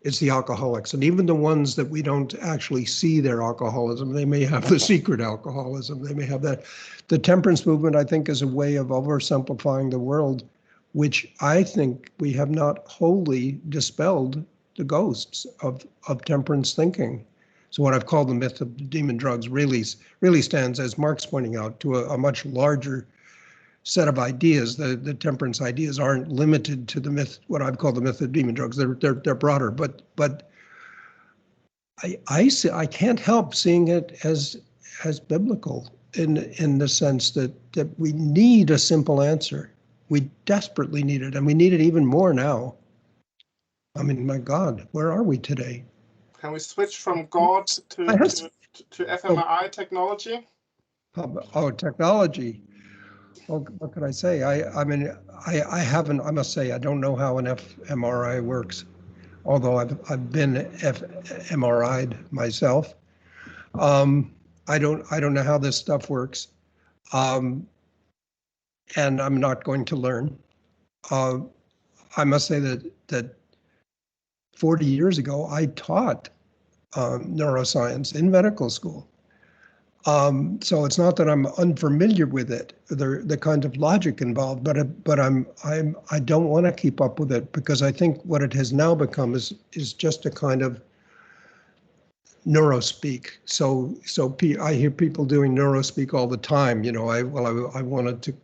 A: it's the alcoholics. And even the ones that we don't actually see their alcoholism, they may have the secret alcoholism. They may have that. The temperance movement, I think, is a way of oversimplifying the world, which I think we have not wholly dispelled the ghosts of temperance thinking. So what I've called the myth of demon drugs really stands, as Mark's pointing out, to a much larger set of ideas. The temperance ideas aren't limited to the myth, what I've called the myth of demon drugs. They're broader, but I can't help seeing it as biblical in the sense that we need a simple answer. We desperately need it, and we need it even more now. I mean, my God, where are we today?
B: Can we switch from God to fMRI technology?
A: Oh, technology. Well, what can I say? I mean, I haven't, I must say, I don't know how an fMRI works, although I've been MRI'd myself. I don't know how this stuff works. And I'm not going to learn. I must say that 40 years ago, I taught neuroscience in medical school. So it's not that I'm unfamiliar with it, the kind of logic involved, but I don't want to keep up with it, because I think what it has now become is just a kind of neurospeak. So I hear people doing neurospeak all the time. You know, I wanted to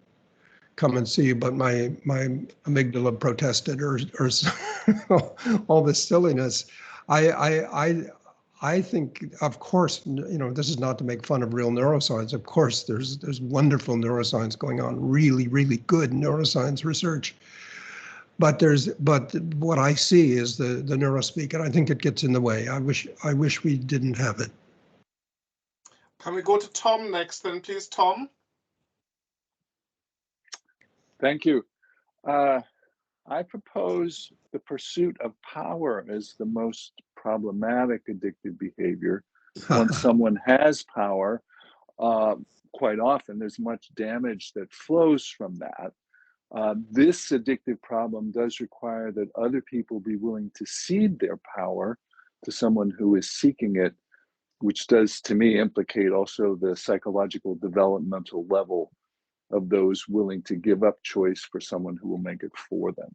A: come and see you, but my amygdala protested, or all this silliness. I think, of course, you know, this is not to make fun of real neuroscience. Of course, there's wonderful neuroscience going on, really, really good neuroscience research. But what I see is the neurospeak, and I think it gets in the way. I wish we didn't have it.
B: Can we go to Tom next then, please, Tom?
F: Thank you. I propose the pursuit of power as the most problematic addictive behavior. Once someone has power, quite often there's much damage that flows from that. This addictive problem does require that other people be willing to cede their power to someone who is seeking it, which does, to me, implicate also the psychological developmental level of those willing to give up choice for someone who will make it for them.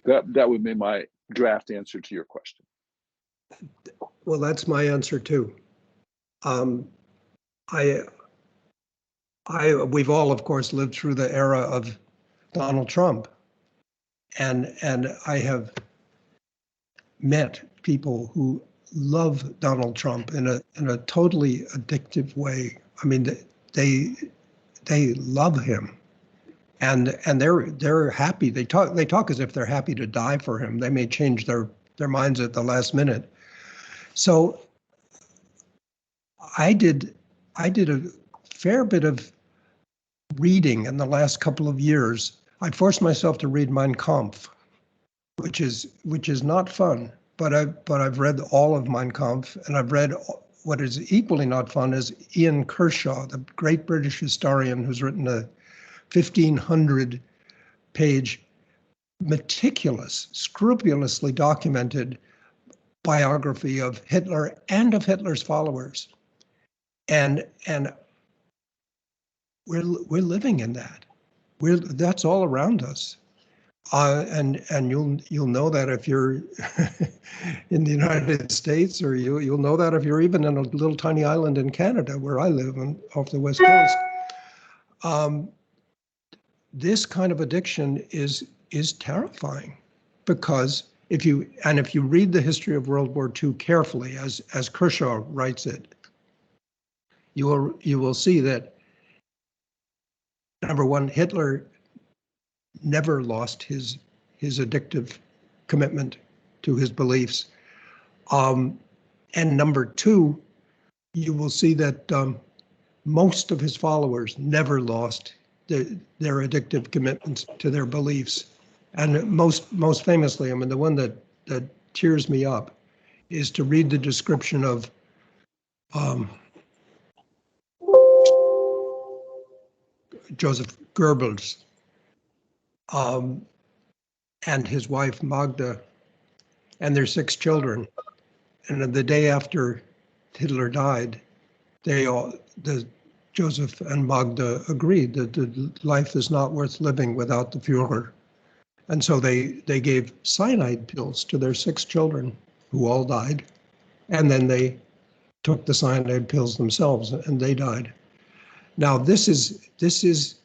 F: That would be my draft answer to your question.
A: Well, that's my answer too. We've all, of course, lived through the era of Donald Trump, and I have met people who love Donald Trump in a totally addictive way. I mean, they love him, and they're happy. They talk as if they're happy to die for him. They may change their minds at the last minute. So I did a fair bit of reading in the last couple of years. I forced myself to read Mein Kampf, which is not fun, but I've read all of Mein Kampf, and I've read what is equally not fun is Ian Kershaw, the great British historian who's written a 1,500-page, meticulous, scrupulously documented biography of Hitler and of Hitler's followers, and we're living in that. That's all around us, and you'll know that if you're in the United States, or you'll know that if you're even in a little tiny island in Canada, where I live off the West Coast. This kind of addiction is terrifying, because if you read the history of World War II carefully, as Kershaw writes it, you will see that, number one, Hitler never lost his addictive commitment to his beliefs, and number two, you will see that most of his followers never lost their addictive commitments to their beliefs. And most famously, I mean, the one that tears me up is to read the description of Joseph Goebbels and his wife Magda and their 6 children. And the day after Hitler died, the Joseph and Magda agreed that life is not worth living without the Führer. And so they gave cyanide pills to their 6 children who all died. And then they took the cyanide pills themselves and they died. Now, this is,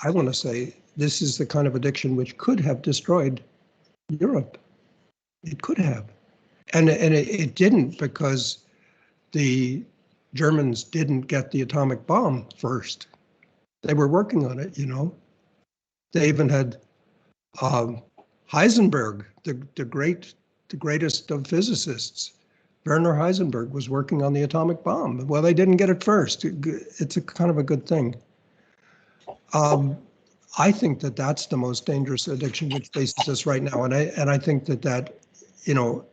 A: I want to say, this is the kind of addiction which could have destroyed Europe. It could have. And it didn't, because the Germans didn't get the atomic bomb first. They were working on it, you know. They even had Heisenberg, the greatest of physicists. Werner Heisenberg was working on the atomic bomb. Well, they didn't get it first. It's a kind of a good thing. I think that that's the most dangerous addiction which faces us right now, and I think that you know,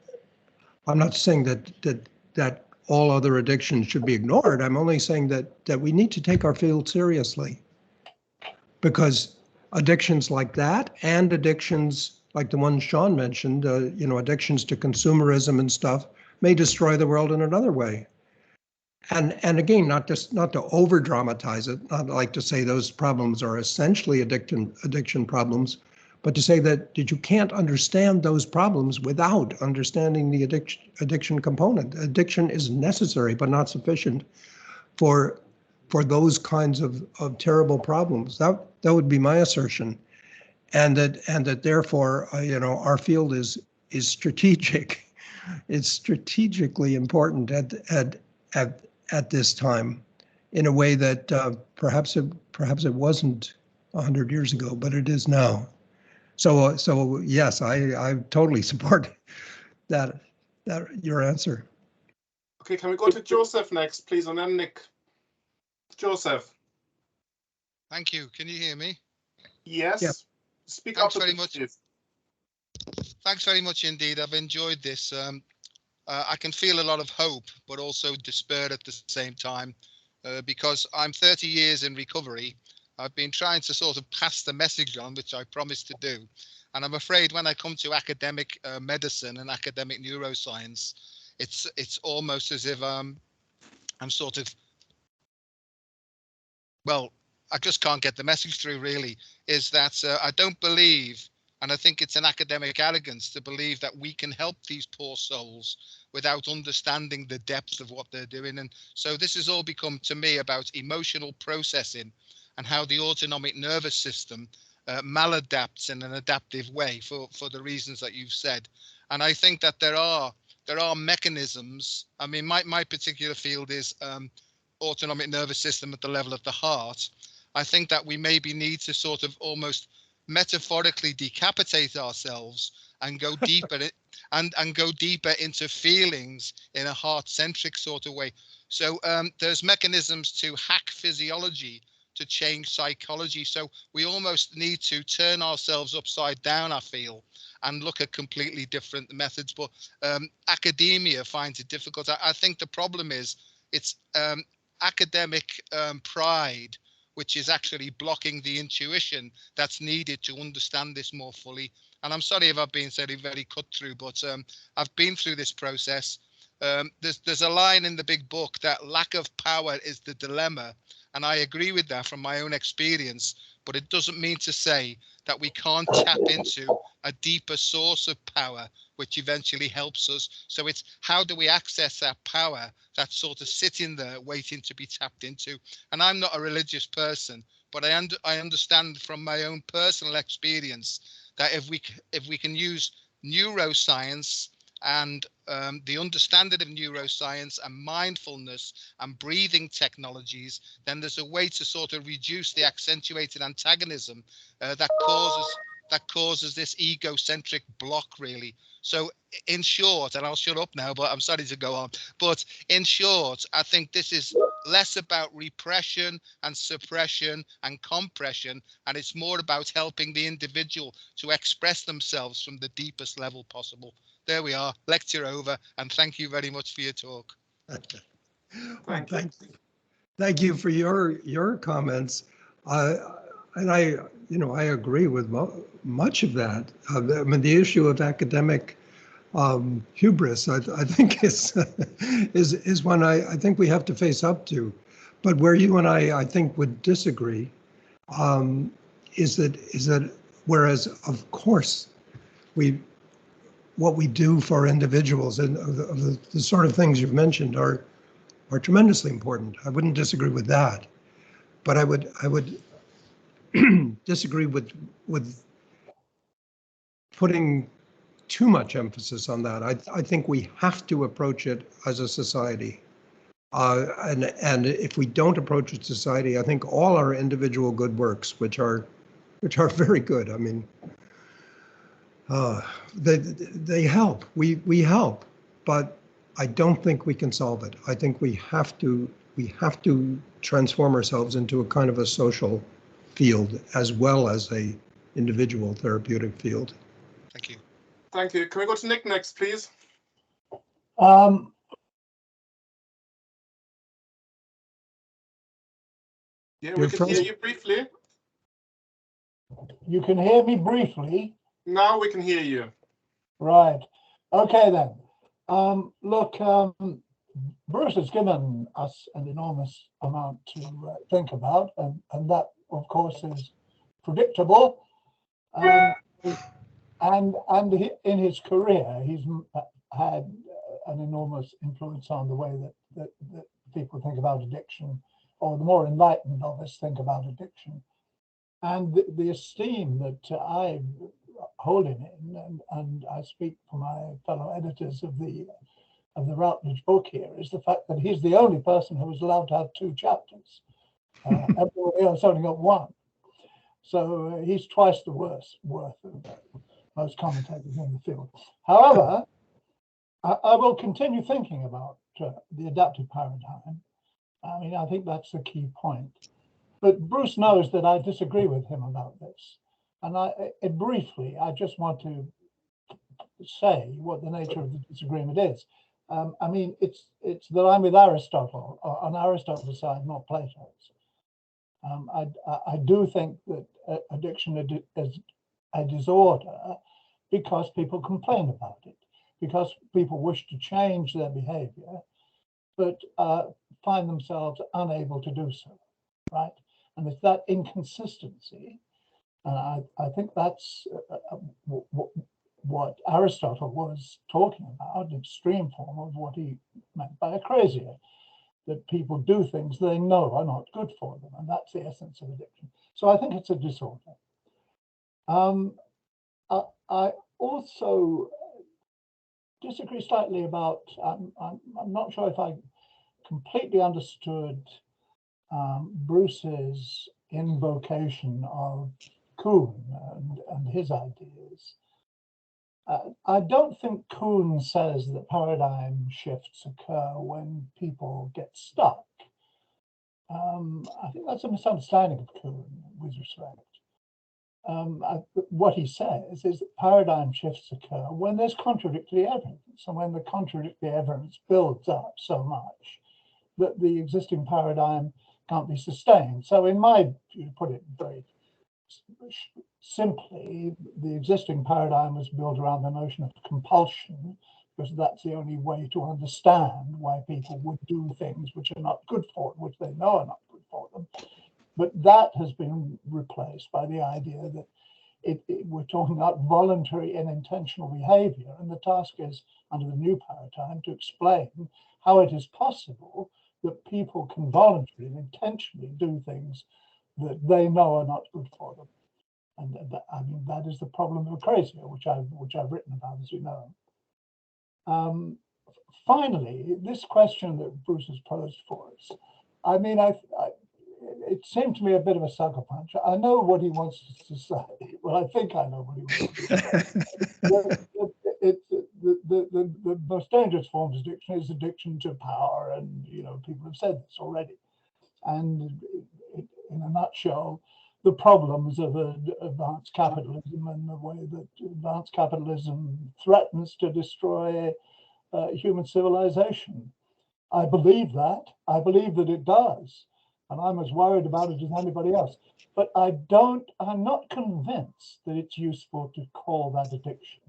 A: I'm not saying that all other addictions should be ignored. I'm only saying that we need to take our field seriously, because addictions like that and addictions like the one Sean mentioned, you know, addictions to consumerism and stuff, may destroy the world in another way. And again, not to over dramatize it, not like to say those problems are essentially addiction problems, but to say that you can't understand those problems without understanding the addiction component. Addiction is necessary but not sufficient for those kinds of terrible problems. That would be my assertion, and that therefore, you know, our field is strategic. It's strategically important at this time, in a way that perhaps it wasn't 100 years ago, but it is now. So yes, I totally support that your answer.
B: Okay, can we go to Joseph next, please, and then Nick? Joseph.
G: Thank you. Can you hear me?
B: Yes.
A: Yeah.
B: Speak
G: Thanks
B: up
G: very
B: a bit,
G: much.
B: please.
G: Thanks very much indeed. I've enjoyed this. I can feel a lot of hope, but also despair at the same time, because I'm 30 years in recovery. I've been trying to sort of pass the message on, which I promised to do. And I'm afraid when I come to academic medicine and academic neuroscience, it's almost as if I'm sort of, well, I just can't get the message through, really, is that I don't believe, and I think it's an academic arrogance to believe that we can help these poor souls without understanding the depth of what they're doing. And so this has all become, to me, about emotional processing and how the autonomic nervous system maladapts in an adaptive way for the reasons that you've said. And I think that there are mechanisms. I mean, my particular field is autonomic nervous system at the level of the heart. I think that we maybe need to sort of almost metaphorically decapitate ourselves and go deeper and go deeper into feelings in a heart-centric sort of way. So there's mechanisms to hack physiology to change psychology. So we almost need to turn ourselves upside down, I feel, and look at completely different methods. But academia finds it difficult. I think the problem is it's academic pride, which is actually blocking the intuition that's needed to understand this more fully. And I'm sorry if I've been very cut through, but I've been through this process. There's a line in the big book that lack of power is the dilemma. And I agree with that from my own experience, but it doesn't mean to say that we can't tap into a deeper source of power, which eventually helps us. So it's how do we access that power that's sort of sitting there waiting to be tapped into? And I'm not a religious person, but I understand from my own personal experience that if we can use neuroscience and the understanding of neuroscience and mindfulness and breathing technologies, then there's a way to sort of reduce the accentuated antagonism that causes this egocentric block, really. So in short, and I'll shut up now, but I'm sorry to go on, but in short, I think this is less about repression and suppression and compression, and it's more about helping the individual to express themselves from the deepest level possible. There we are, lecture over, and thank you very much for your talk.
A: Thank you for your comments. And I agree with much of that. I mean, the issue of academic hubris, I think is one I think we have to face up to. But where you and I think, would disagree is that whereas, of course, what we do for individuals and the sort of things you've mentioned are tremendously important. I wouldn't disagree with that, but I would disagree with putting too much emphasis on that. I think we have to approach it as a society. And if we don't approach it as society, I think all our individual good works, which are very good. I mean, they help. We help, but I don't think we can solve it. I think we have to transform ourselves into a kind of a social field as well as a individual therapeutic field.
G: Thank you.
B: Thank you. Can we go to Nick next, please? Yeah, we can hear you briefly.
H: You can hear me briefly?
B: Now we can hear you.
H: Right. Okay then. Look, Bruce has given us an enormous amount to think about, and that, of course, is predictable. And in his career, he's had an enormous influence on the way that people think about addiction, or the more enlightened of us think about addiction. And the esteem that I hold in him, and I speak for my fellow editors of the Routledge book here, is the fact that he's the only person who was allowed to have 2 chapters. Everybody else only got 1. So he's twice the worth of most commentators in the field. However, I will continue thinking about the adaptive paradigm. I mean, I think that's the key point. But Bruce knows that I disagree with him about this. And briefly, I just want to say what the nature of the disagreement is. I mean, it's that I'm with Aristotle, on Aristotle's side, not Plato's. I do think that addiction is a disorder because people complain about it, because people wish to change their behavior, but find themselves unable to do so, right? And it's that inconsistency, and I think that's what Aristotle was talking about, the extreme form of what he meant by akrasia, that people do things they know are not good for them, and that's the essence of addiction. So I think it's a disorder. I also disagree slightly about, I'm not sure if I completely understood Bruce's invocation of Kuhn and his ideas. I don't think Kuhn says that paradigm shifts occur when people get stuck. I think that's a misunderstanding of Kuhn, with respect. What he says is that paradigm shifts occur when there's contradictory evidence, and when the contradictory evidence builds up so much that the existing paradigm can't be sustained. So in my view, to put it very simply, the existing paradigm was built around the notion of compulsion, because that's the only way to understand why people would do things which are not good for them, which they know are not good for them. But that has been replaced by the idea that we're talking about voluntary and intentional behavior, and the task is, under the new paradigm, to explain how it is possible that people can voluntarily and intentionally do things that they know are not good for them. And I mean, that is the problem of akrasia, which I've written about, as you know. Finally, this question that Bruce has posed for us, I mean, it seemed to me a bit of a sucker punch. I know what he wants to say. Well, I think I know what he wants to say. The most dangerous form of addiction is addiction to power, and people have said this already. And in a nutshell, the problems of advanced capitalism and the way that advanced capitalism threatens to destroy human civilization. I believe that. I believe that it does. And I'm as worried about it as anybody else. But I'm not convinced that it's useful to call that addiction.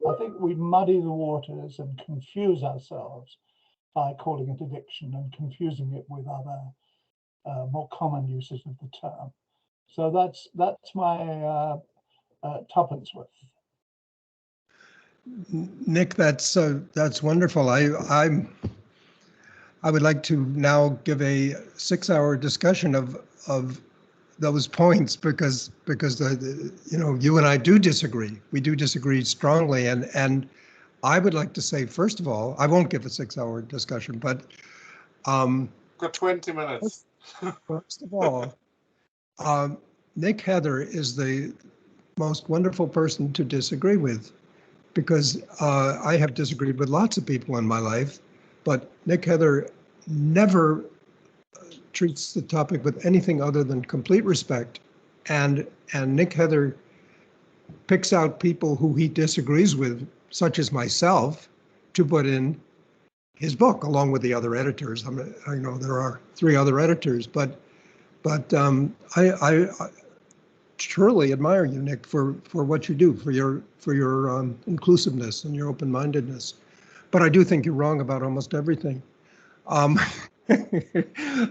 H: I think we muddy the waters and confuse ourselves by calling it addiction and confusing it with other more common uses of the term. So that's my tuppence worth.
A: Nick, that's wonderful. I would like to now give a 6-hour discussion of those points because you and I do disagree. We do disagree strongly, and I would like to say, first of all, I won't give a 6-hour discussion, but
B: got 20 minutes.
A: First of all, Nick Heather is the most wonderful person to disagree with, because I have disagreed with lots of people in my life, but Nick Heather never treats the topic with anything other than complete respect, and Nick Heather picks out people who he disagrees with, such as myself, to put in his book along with the other editors. I know there are 3 other editors, but I truly admire you, Nick, for what you do, for your inclusiveness and your open-mindedness. But I do think you're wrong about almost everything. And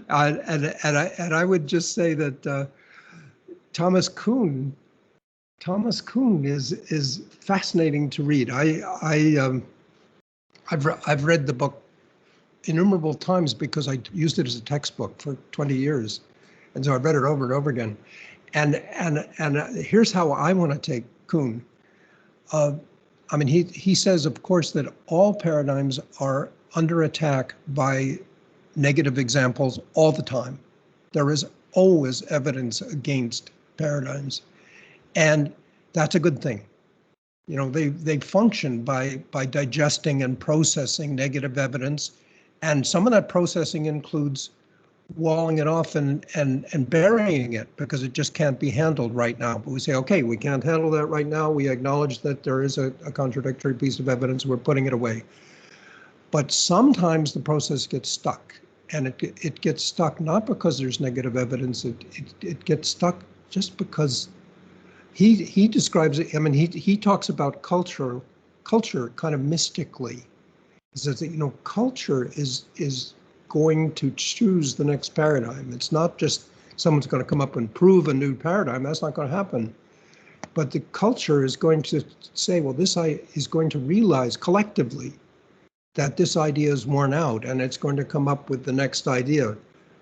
A: I would just say that Thomas Kuhn is fascinating to read. I've read the book innumerable times because I used it as a textbook for 20 years, and so I've read it over and over again. And here's how I want to take Kuhn. I mean, he says, of course, that all paradigms are under attack by negative examples all the time. There is always evidence against paradigms, and that's a good thing. You know, they function by digesting and processing negative evidence, and some of that processing includes walling it off and burying it because it just can't be handled right now. But we say, okay, we can't handle that right now. We acknowledge that there is a contradictory piece of evidence. We're putting it away. But sometimes the process gets stuck, and it gets stuck not because there's negative evidence. It gets stuck just because he describes it. I mean, he talks about culture kind of mystically. He says that, you know, culture is going to choose the next paradigm. It's not just someone's going to come up and prove a new paradigm. That's not going to happen. But the culture is going to say, well, this is going to realize collectively that this idea is worn out, and it's going to come up with the next idea,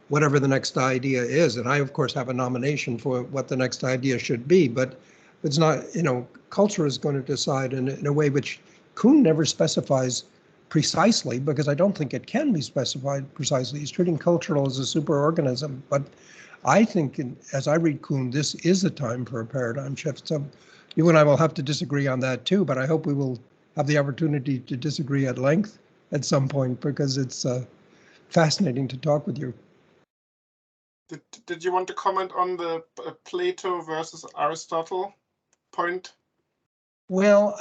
A: whatever the next idea is. And I, of course, have a nomination for what the next idea should be, but it's not, you know, culture is going to decide in a way which Kuhn never specifies precisely, because I don't think it can be specified precisely. He's treating cultural as a superorganism, but I think as I read Kuhn, this is a time for a paradigm shift. So you and I will have to disagree on that too, but I hope we will have the opportunity to disagree at length at some point, because it's fascinating to talk with you.
B: Did you want to comment on the Plato versus Aristotle point?
A: Well,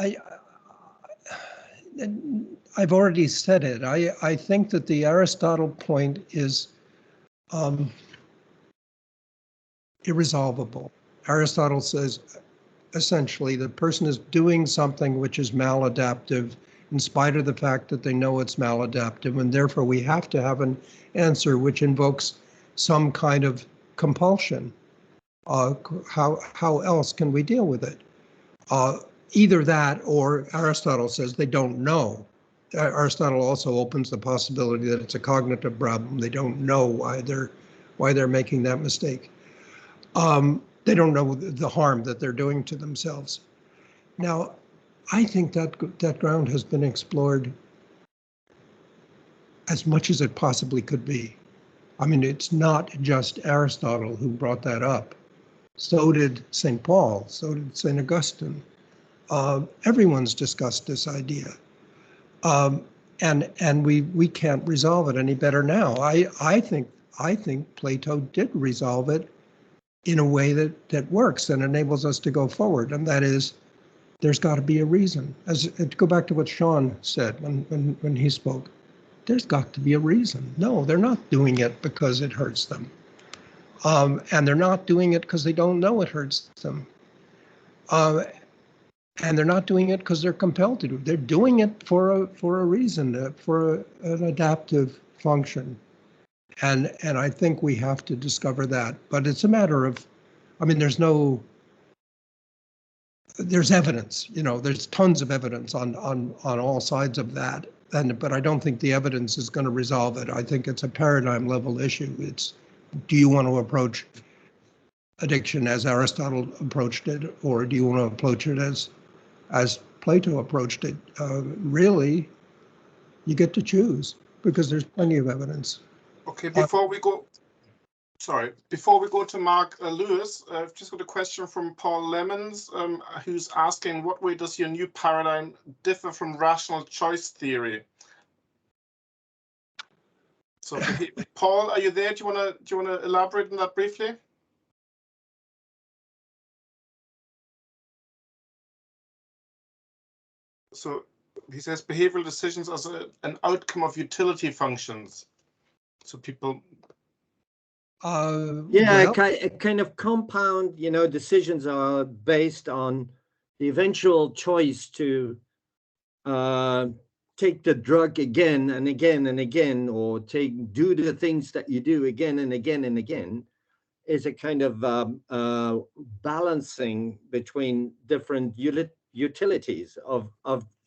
A: I've already said it. I think that the Aristotle point is irresolvable. Aristotle says, essentially, the person is doing something which is maladaptive in spite of the fact that they know it's maladaptive, and therefore we have to have an answer which invokes some kind of compulsion. How else can we deal with it? Either that, or Aristotle says they don't know. Aristotle also opens the possibility that it's a cognitive problem. They don't know why they're making that mistake. They don't know the harm that they're doing to themselves. Now, I think that ground has been explored as much as it possibly could be. I mean, it's not just Aristotle who brought that up. So did St. Paul, so did St. Augustine. Everyone's discussed this idea. And we can't resolve it any better now. I think Plato did resolve it in a way that works and enables us to go forward, and that is, there's got to be a reason. To go back to what Sean said when he spoke, there's got to be a reason. No, they're not doing it because it hurts them, and they're not doing it because they don't know it hurts them, and they're not doing it because they're compelled to do it. They're doing it for a reason, for an adaptive function. And I think we have to discover that. But it's a matter of, I mean, there's evidence, there's tons of evidence on all sides of that. But I don't think the evidence is going to resolve it. I think it's a paradigm level issue. It's, do you want to approach addiction as Aristotle approached it, or do you want to approach it as Plato approached it? Really, you get to choose, because there's plenty of evidence.
B: Okay, before we go to Mark Lewis, I've just got a question from Paul Lemons, who's asking, what way does your new paradigm differ from rational choice theory? So, Paul, are you there? Do you want to elaborate on that briefly? So he says behavioral decisions as an outcome of utility functions. So people.
I: Yeah, a kind of compound, decisions are based on the eventual choice to take the drug again and again and again, or do the things that you do again and again and again, is a kind of balancing between different utilities of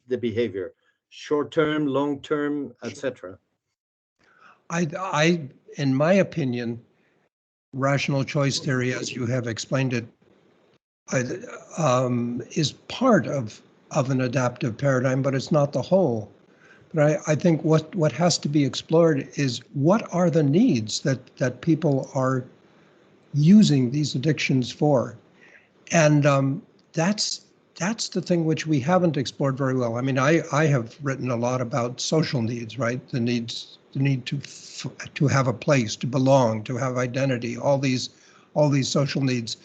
I: the behavior, short-term, long-term, etc.
A: In my opinion, rational choice theory, as you have explained it, is part of an adaptive paradigm, but it's not the whole. But I think what has to be explored is, what are the needs that people are using these addictions for? And that's the thing which we haven't explored very well. I mean, I have written a lot about social needs, right? The need to have a place, to belong, to have identity, all these social needs,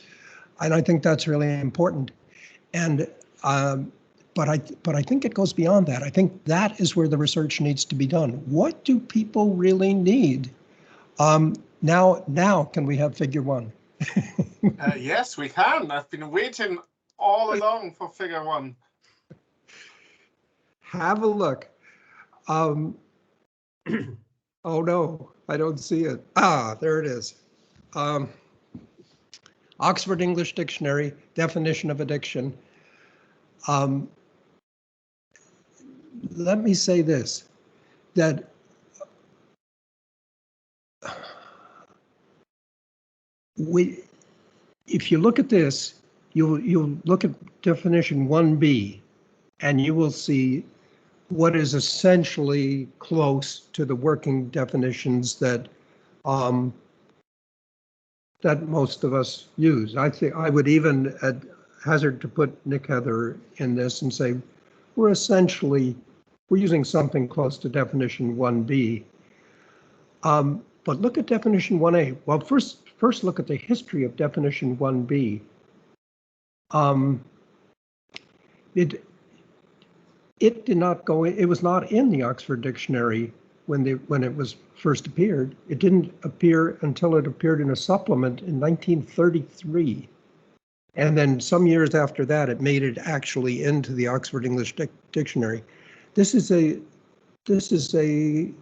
A: and I think that's really important. And but I think it goes beyond that. I think that is where the research needs to be done. What do people really need? Now can we have figure one?
B: Yes, we can. I've been waiting all along for figure one.
A: Have a look. Oh no, I don't see it. There it is. Oxford English Dictionary, definition of addiction. Let me say this, that if you look at this, you'll look at definition 1B, and you will see what is essentially close to the working definitions that that most of us use. I think I would even hazard to put Nick Heather in this and say we're using something close to definition 1B. But look at definition 1A. Well, first look at the history of definition 1B. It did not go. It was not in the Oxford Dictionary when it was first appeared. It didn't appear until it appeared in a supplement in 1933, and then some years after that, it made it actually into the Oxford English Dictionary. This is a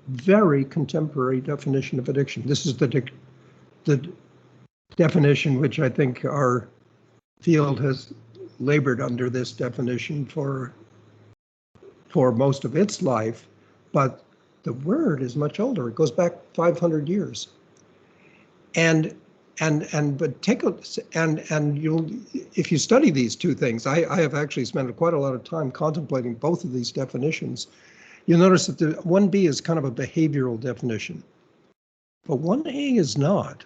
A: very contemporary definition of addiction. This is the definition which I think our field has labored under this definition for most of its life, but the word is much older. It goes back 500 years. But if you study these two things, I have actually spent quite a lot of time contemplating both of these definitions. You'll notice that the 1B is kind of a behavioral definition, but 1A is not.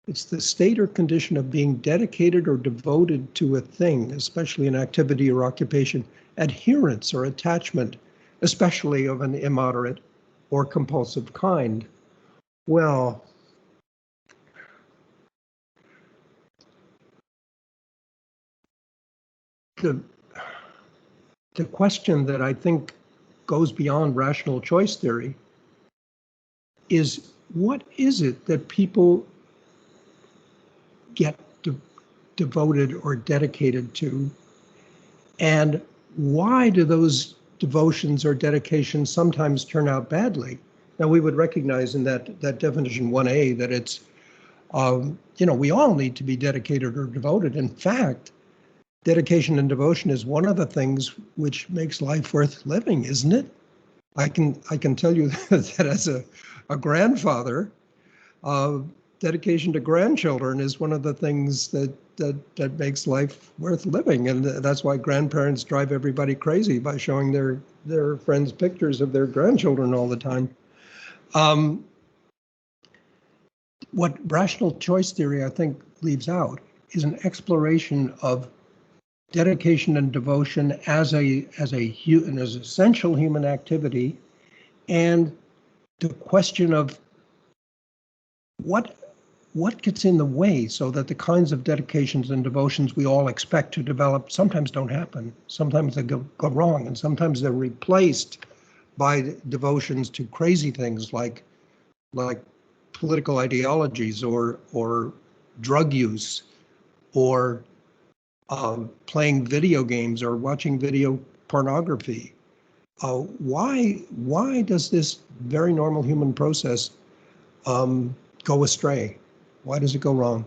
A: It's the state or condition of being dedicated or devoted to a thing, especially an activity or occupation, adherence or attachment, especially of an immoderate or compulsive kind. Well, the question that I think goes beyond rational choice theory is, what is it that people get devoted or dedicated to, and why do those devotions or dedications sometimes turn out badly? Now, we would recognize in that definition 1A that it's, we all need to be dedicated or devoted. In fact, dedication and devotion is one of the things which makes life worth living, isn't it? I can tell you that as a grandfather, dedication to grandchildren is one of the things that makes life worth living, and that's why grandparents drive everybody crazy by showing their friends pictures of their grandchildren all the time. What rational choice theory, I think, leaves out is an exploration of dedication and devotion as an essential human activity, and the question of what gets in the way so that the kinds of dedications and devotions we all expect to develop sometimes don't happen. Sometimes they go wrong, and sometimes they're replaced by devotions to crazy things like political ideologies or drug use or playing video games or watching video pornography. Why does this very normal human process go astray? Why does it go wrong?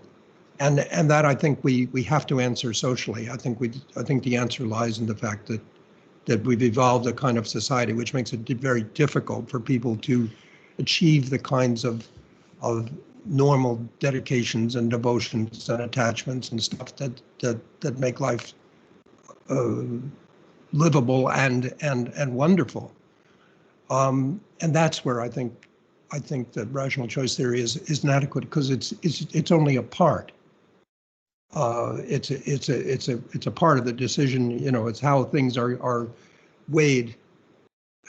A: And that, I think, we have to answer socially. I think the answer lies in the fact that we've evolved a kind of society which makes it very difficult for people to achieve the kinds of normal dedications and devotions and attachments and stuff that make life livable and wonderful. And that's where I think that rational choice theory is inadequate, because it's only a part. It's a part of the decision. It's how things are weighed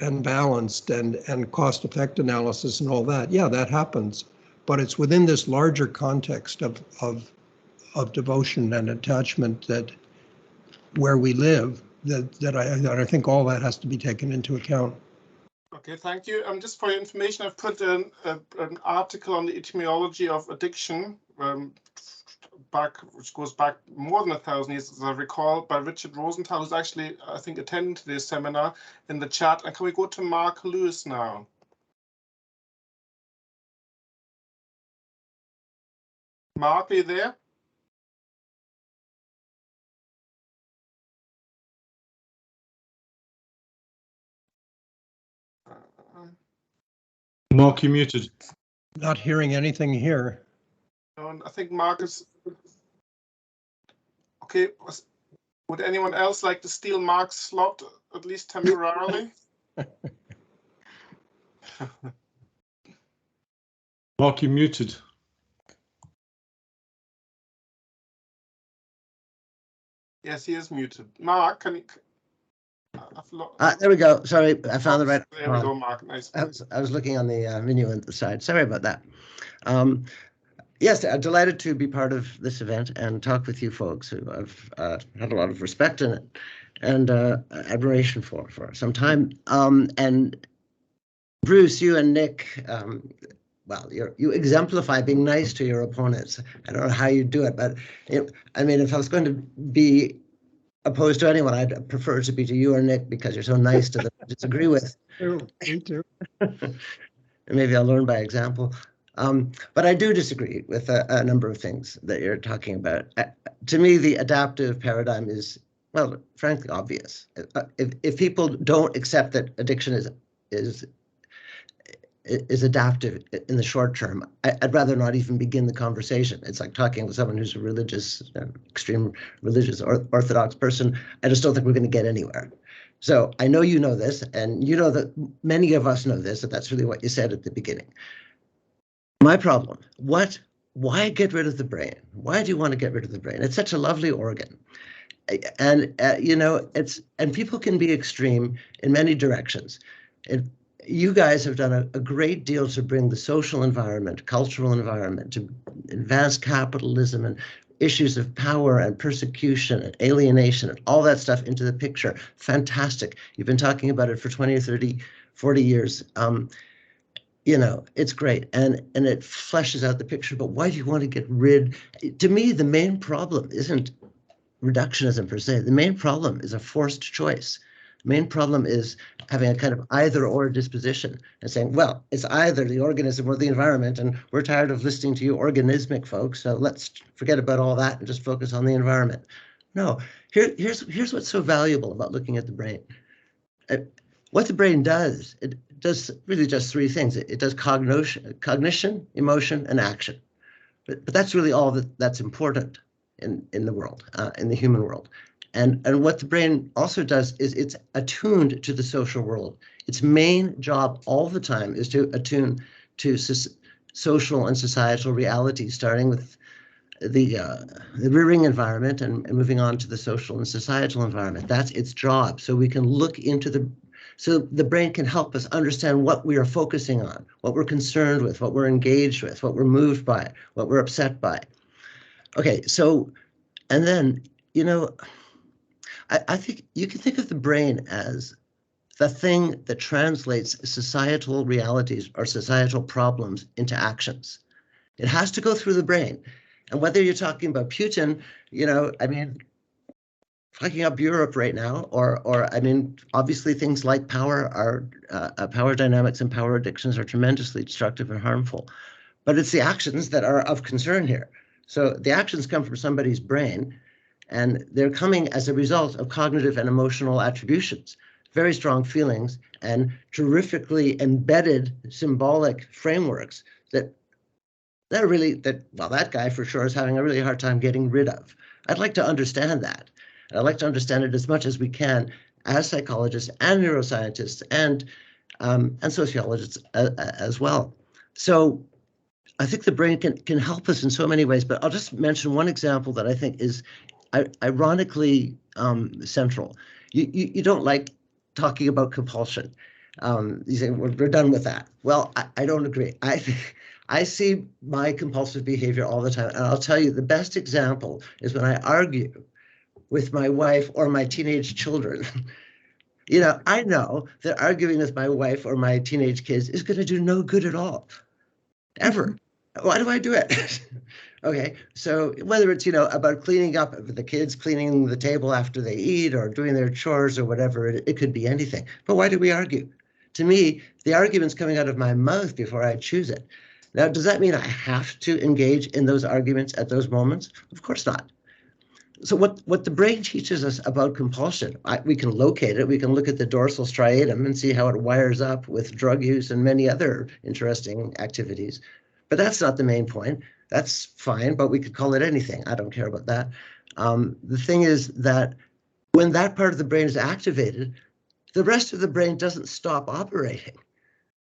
A: and balanced and cost effect analysis and all that. Yeah, that happens, but it's within this larger context of devotion and attachment where we live that I think all that has to be taken into account.
B: Okay, thank you. Just for your information, I've put an article on the etymology of addiction, which goes back more than 1,000 years, as I recall, by Richard Rosenthal, who's actually, I think, attending today's seminar, in the chat. And can we go to Mark Lewis now? Mark, are you there?
E: Mark, you're muted.
A: Not hearing anything here.
B: I think Mark is okay. Would anyone else like to steal Mark's slot, at least temporarily?
E: Mark, you're muted.
B: Yes, he is muted. Mark, can you?
J: There we go. Sorry, I found the right.
B: There we go, Mark. Nice.
J: I was looking on the menu on the side. Sorry about that. Yes, I'm delighted to be part of this event and talk with you folks who I've had a lot of respect and admiration for some time. And Bruce, you and Nick, well, you exemplify being nice to your opponents. I don't know how you do it, but I mean, if I was going to be opposed to anyone, I'd prefer to be to you or Nick, because you're so nice to them I disagree with.
A: Me too.
J: And maybe I'll learn by example. But I do disagree with a number of things that you're talking about. To me, the adaptive paradigm is, well, frankly, obvious. If people don't accept that addiction is adaptive in the short term, I'd rather not even begin the conversation. It's like talking with someone who's a religious, extreme religious or orthodox person. I just don't think we're going to get anywhere. So I know you know this, and you know that many of us know this, that that's really what you said at the beginning. My problem, why get rid of the brain? Why do you want to get rid of the brain? It's such a lovely organ. And, and people can be extreme in many directions. You guys have done a great deal to bring the social environment, cultural environment, to advance capitalism and issues of power and persecution and alienation and all that stuff into the picture. Fantastic. You've been talking about it for 20 or 30, 40 years. It's great. And it fleshes out the picture. But why do you want to get rid? To me, the main problem isn't reductionism per se. The main problem is a forced choice. Main problem is having a kind of either or disposition and saying, well, it's either the organism or the environment, and we're tired of listening to you organismic folks, so let's forget about all that and just focus on the environment. No, here's what's so valuable about looking at the brain. What the brain does, it does really just three things. It does cognition, emotion, and action. But that's really all that's important in the world, in the human world. And what the brain also does is it's attuned to the social world. Its main job all the time is to attune to social and societal realities, starting with the rearing environment and moving on to the social and societal environment. That's its job. So we can look into so the brain can help us understand what we are focusing on, what we're concerned with, what we're engaged with, what we're moved by, what we're upset by. Okay, so, and then, I think you can think of the brain as the thing that translates societal realities or societal problems into actions. It has to go through the brain. And whether you're talking about Putin, fucking up Europe right now, or obviously things like power dynamics and power addictions are tremendously destructive and harmful. But it's the actions that are of concern here. So the actions come from somebody's brain, and they're coming as a result of cognitive and emotional attributions, very strong feelings, and terrifically embedded symbolic frameworks that guy for sure is having a really hard time getting rid of. I'd like to understand that. And I'd like to understand it as much as we can as psychologists and neuroscientists and sociologists as well. So I think the brain can help us in so many ways, but I'll just mention one example that I think is ironically central. You don't like talking about compulsion. You say, we're done with that. Well, I don't agree. I see my compulsive behavior all the time. And I'll tell you, the best example is when I argue with my wife or my teenage children. I know that arguing with my wife or my teenage kids is going to do no good at all, ever. Why do I do it? Okay, so whether it's, about cleaning up the kids, cleaning the table after they eat or doing their chores or whatever, it could be anything. But why do we argue? To me, the argument's coming out of my mouth before I choose it. Now, does that mean I have to engage in those arguments at those moments? Of course not. So what the brain teaches us about compulsion, we can locate it. We can look at the dorsal striatum and see how it wires up with drug use and many other interesting activities. But that's not the main point. That's fine, but we could call it anything. I don't care about that. The thing is that when that part of the brain is activated, the rest of the brain doesn't stop operating.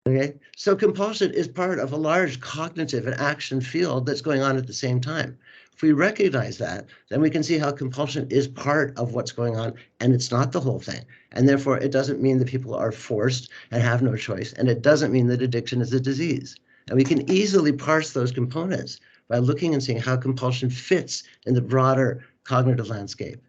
J: Okay, so compulsion is part of a large cognitive and action field that's going on at the same time. If we recognize that, then we can see how compulsion is part of what's going on, and it's not the whole thing. And therefore, it doesn't mean that people are forced and have no choice, and it doesn't mean that addiction is a disease. And we can easily parse those components by looking and seeing how compulsion fits in the broader cognitive landscape.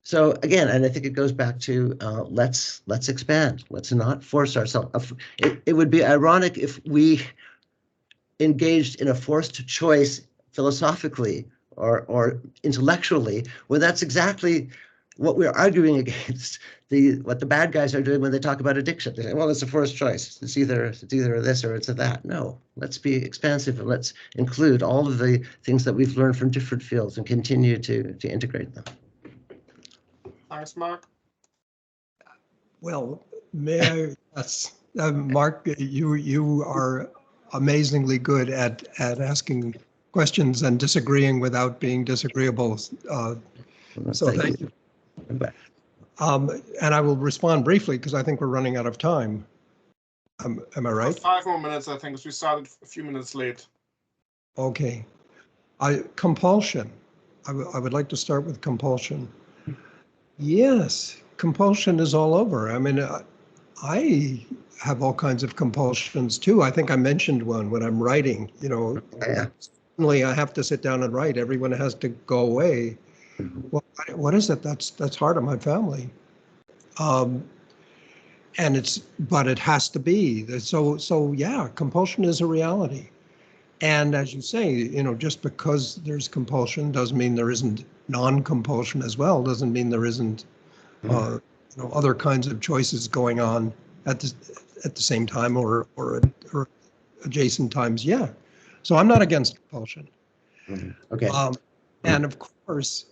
J: So again, and I think it goes back to let's expand. Let's not force ourselves. It would be ironic if we engaged in a forced choice philosophically or intellectually, when that's exactly what we're arguing against. What the bad guys are doing when they talk about addiction. They say, well, it's a forced choice. It's either this or it's that. No, let's be expansive and let's include all of the things that we've learned from different fields and continue to integrate them.
B: Thanks, Mark.
A: Well, may I? Yes, Mark, you are amazingly good at asking questions and disagreeing without being disagreeable. So thank you. And I will respond briefly because I think we're running out of time. Am I right?
B: For 5 more minutes, I think, because we started a few minutes late.
A: Okay. Compulsion. I would like to start with compulsion. Yes, compulsion is all over. I mean, I have all kinds of compulsions too. I think I mentioned one when I'm writing, suddenly I have to sit down and write. Everyone has to go away. Well, what is it? That's hard on my family. But it has to be. So yeah, compulsion is a reality. And as you say, just because there's compulsion doesn't mean there isn't non-compulsion as well. Doesn't mean there isn't other kinds of choices going on at the same time or adjacent times. Yeah. So I'm not against compulsion.
J: Okay.
A: And of course,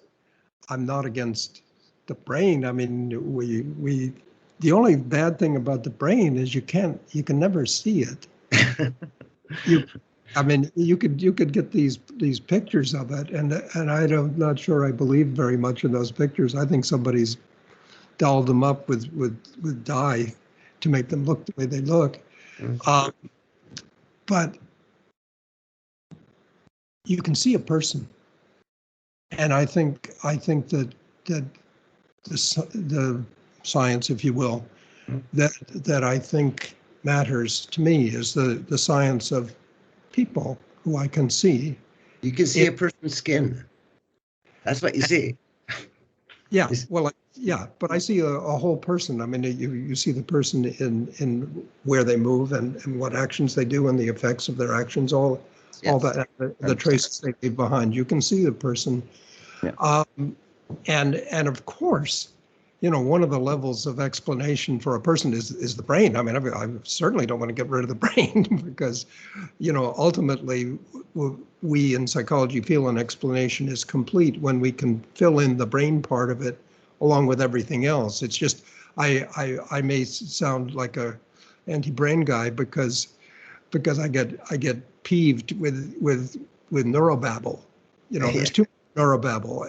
A: I'm not against the brain. I mean, the only bad thing about the brain is you can never see it. You could get these pictures of it, and I'm not sure I believe very much in those pictures. I think somebody's dolled them up with dye to make them look the way they look. But you can see a person, and I think that the science, if you will, that I think matters to me is the science of people who I can see.
J: You can see a person's skin. That's what you see.
A: Yeah, well, yeah, but I see a whole person. I mean, you see the person in where they move and what actions they do and the effects of their actions, all that, the traces they leave behind. You can see the person. Yeah. And of course, one of the levels of explanation for a person is the brain. I mean, I certainly don't want to get rid of the brain because, ultimately we in psychology feel an explanation is complete when we can fill in the brain part of it along with everything else. It's just, I may sound like a anti-brain guy because I get peeved with neurobabble. There's too neurobabble,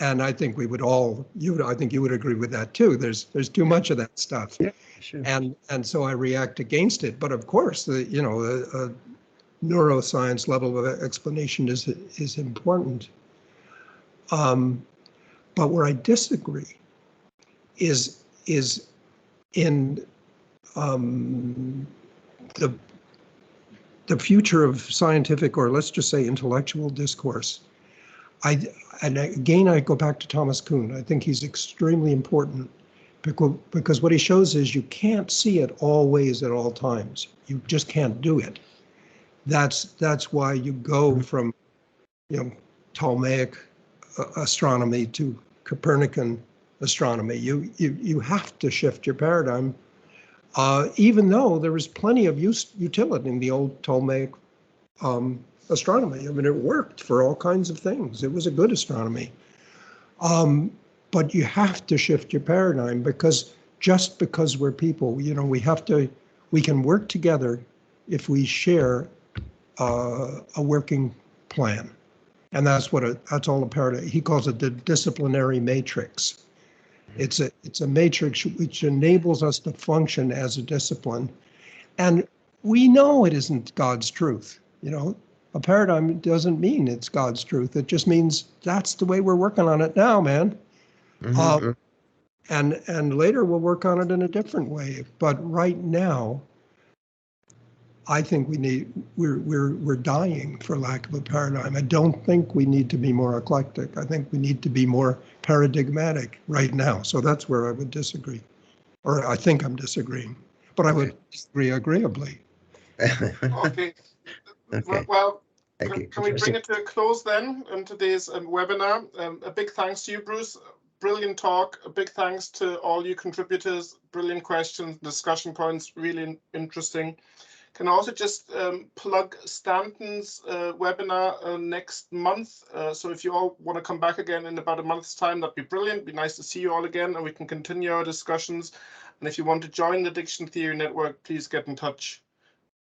A: and I think we would all, I think you would agree with that too. There's too much of that stuff.
J: Yeah, sure.
A: And so I react against it. But of course, the neuroscience level of explanation is important. But where I disagree is in the future of scientific, or let's just say intellectual discourse. And again, I go back to Thomas Kuhn. I think he's extremely important because what he shows is you can't see it always at all times. You just can't do it. That's why you go from Ptolemaic astronomy to Copernican astronomy. You have to shift your paradigm, even though there was plenty of utility in the old Ptolemaic astronomy. I mean, it worked for all kinds of things. It was a good astronomy. But you have to shift your paradigm because we're people, we can work together if we share a working plan. And that's all a paradigm. He calls it the disciplinary matrix. It's a matrix which enables us to function as a discipline. And we know it isn't God's truth. A paradigm doesn't mean it's God's truth. It just means that's the way we're working on it now, man. Mm-hmm. And later we'll work on it in a different way. But right now, I think we're dying for lack of a paradigm. I don't think we need to be more eclectic. I think we need to be more paradigmatic right now. So that's where I would disagree, or I think I'm disagreeing. But I would disagree agreeably.
B: Okay. Well, can we bring it to a close then in today's webinar? A big thanks to you, Bruce. Brilliant talk. A big thanks to all you contributors. Brilliant questions, discussion points, really interesting. Can I also just plug Stanton's webinar next month? So if you all want to come back again in about a month's time, that'd be brilliant. Be nice to see you all again, and we can continue our discussions. And if you want to join the Addiction Theory Network, please get in touch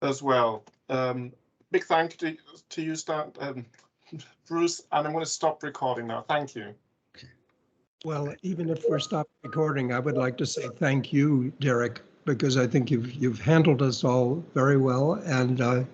B: as well. Big thank you to you, Bruce, and I'm going to stop recording now. Thank you.
A: Well, even if we're stopped recording, I would like to say thank you, Derek, because I think you've handled us all very well, and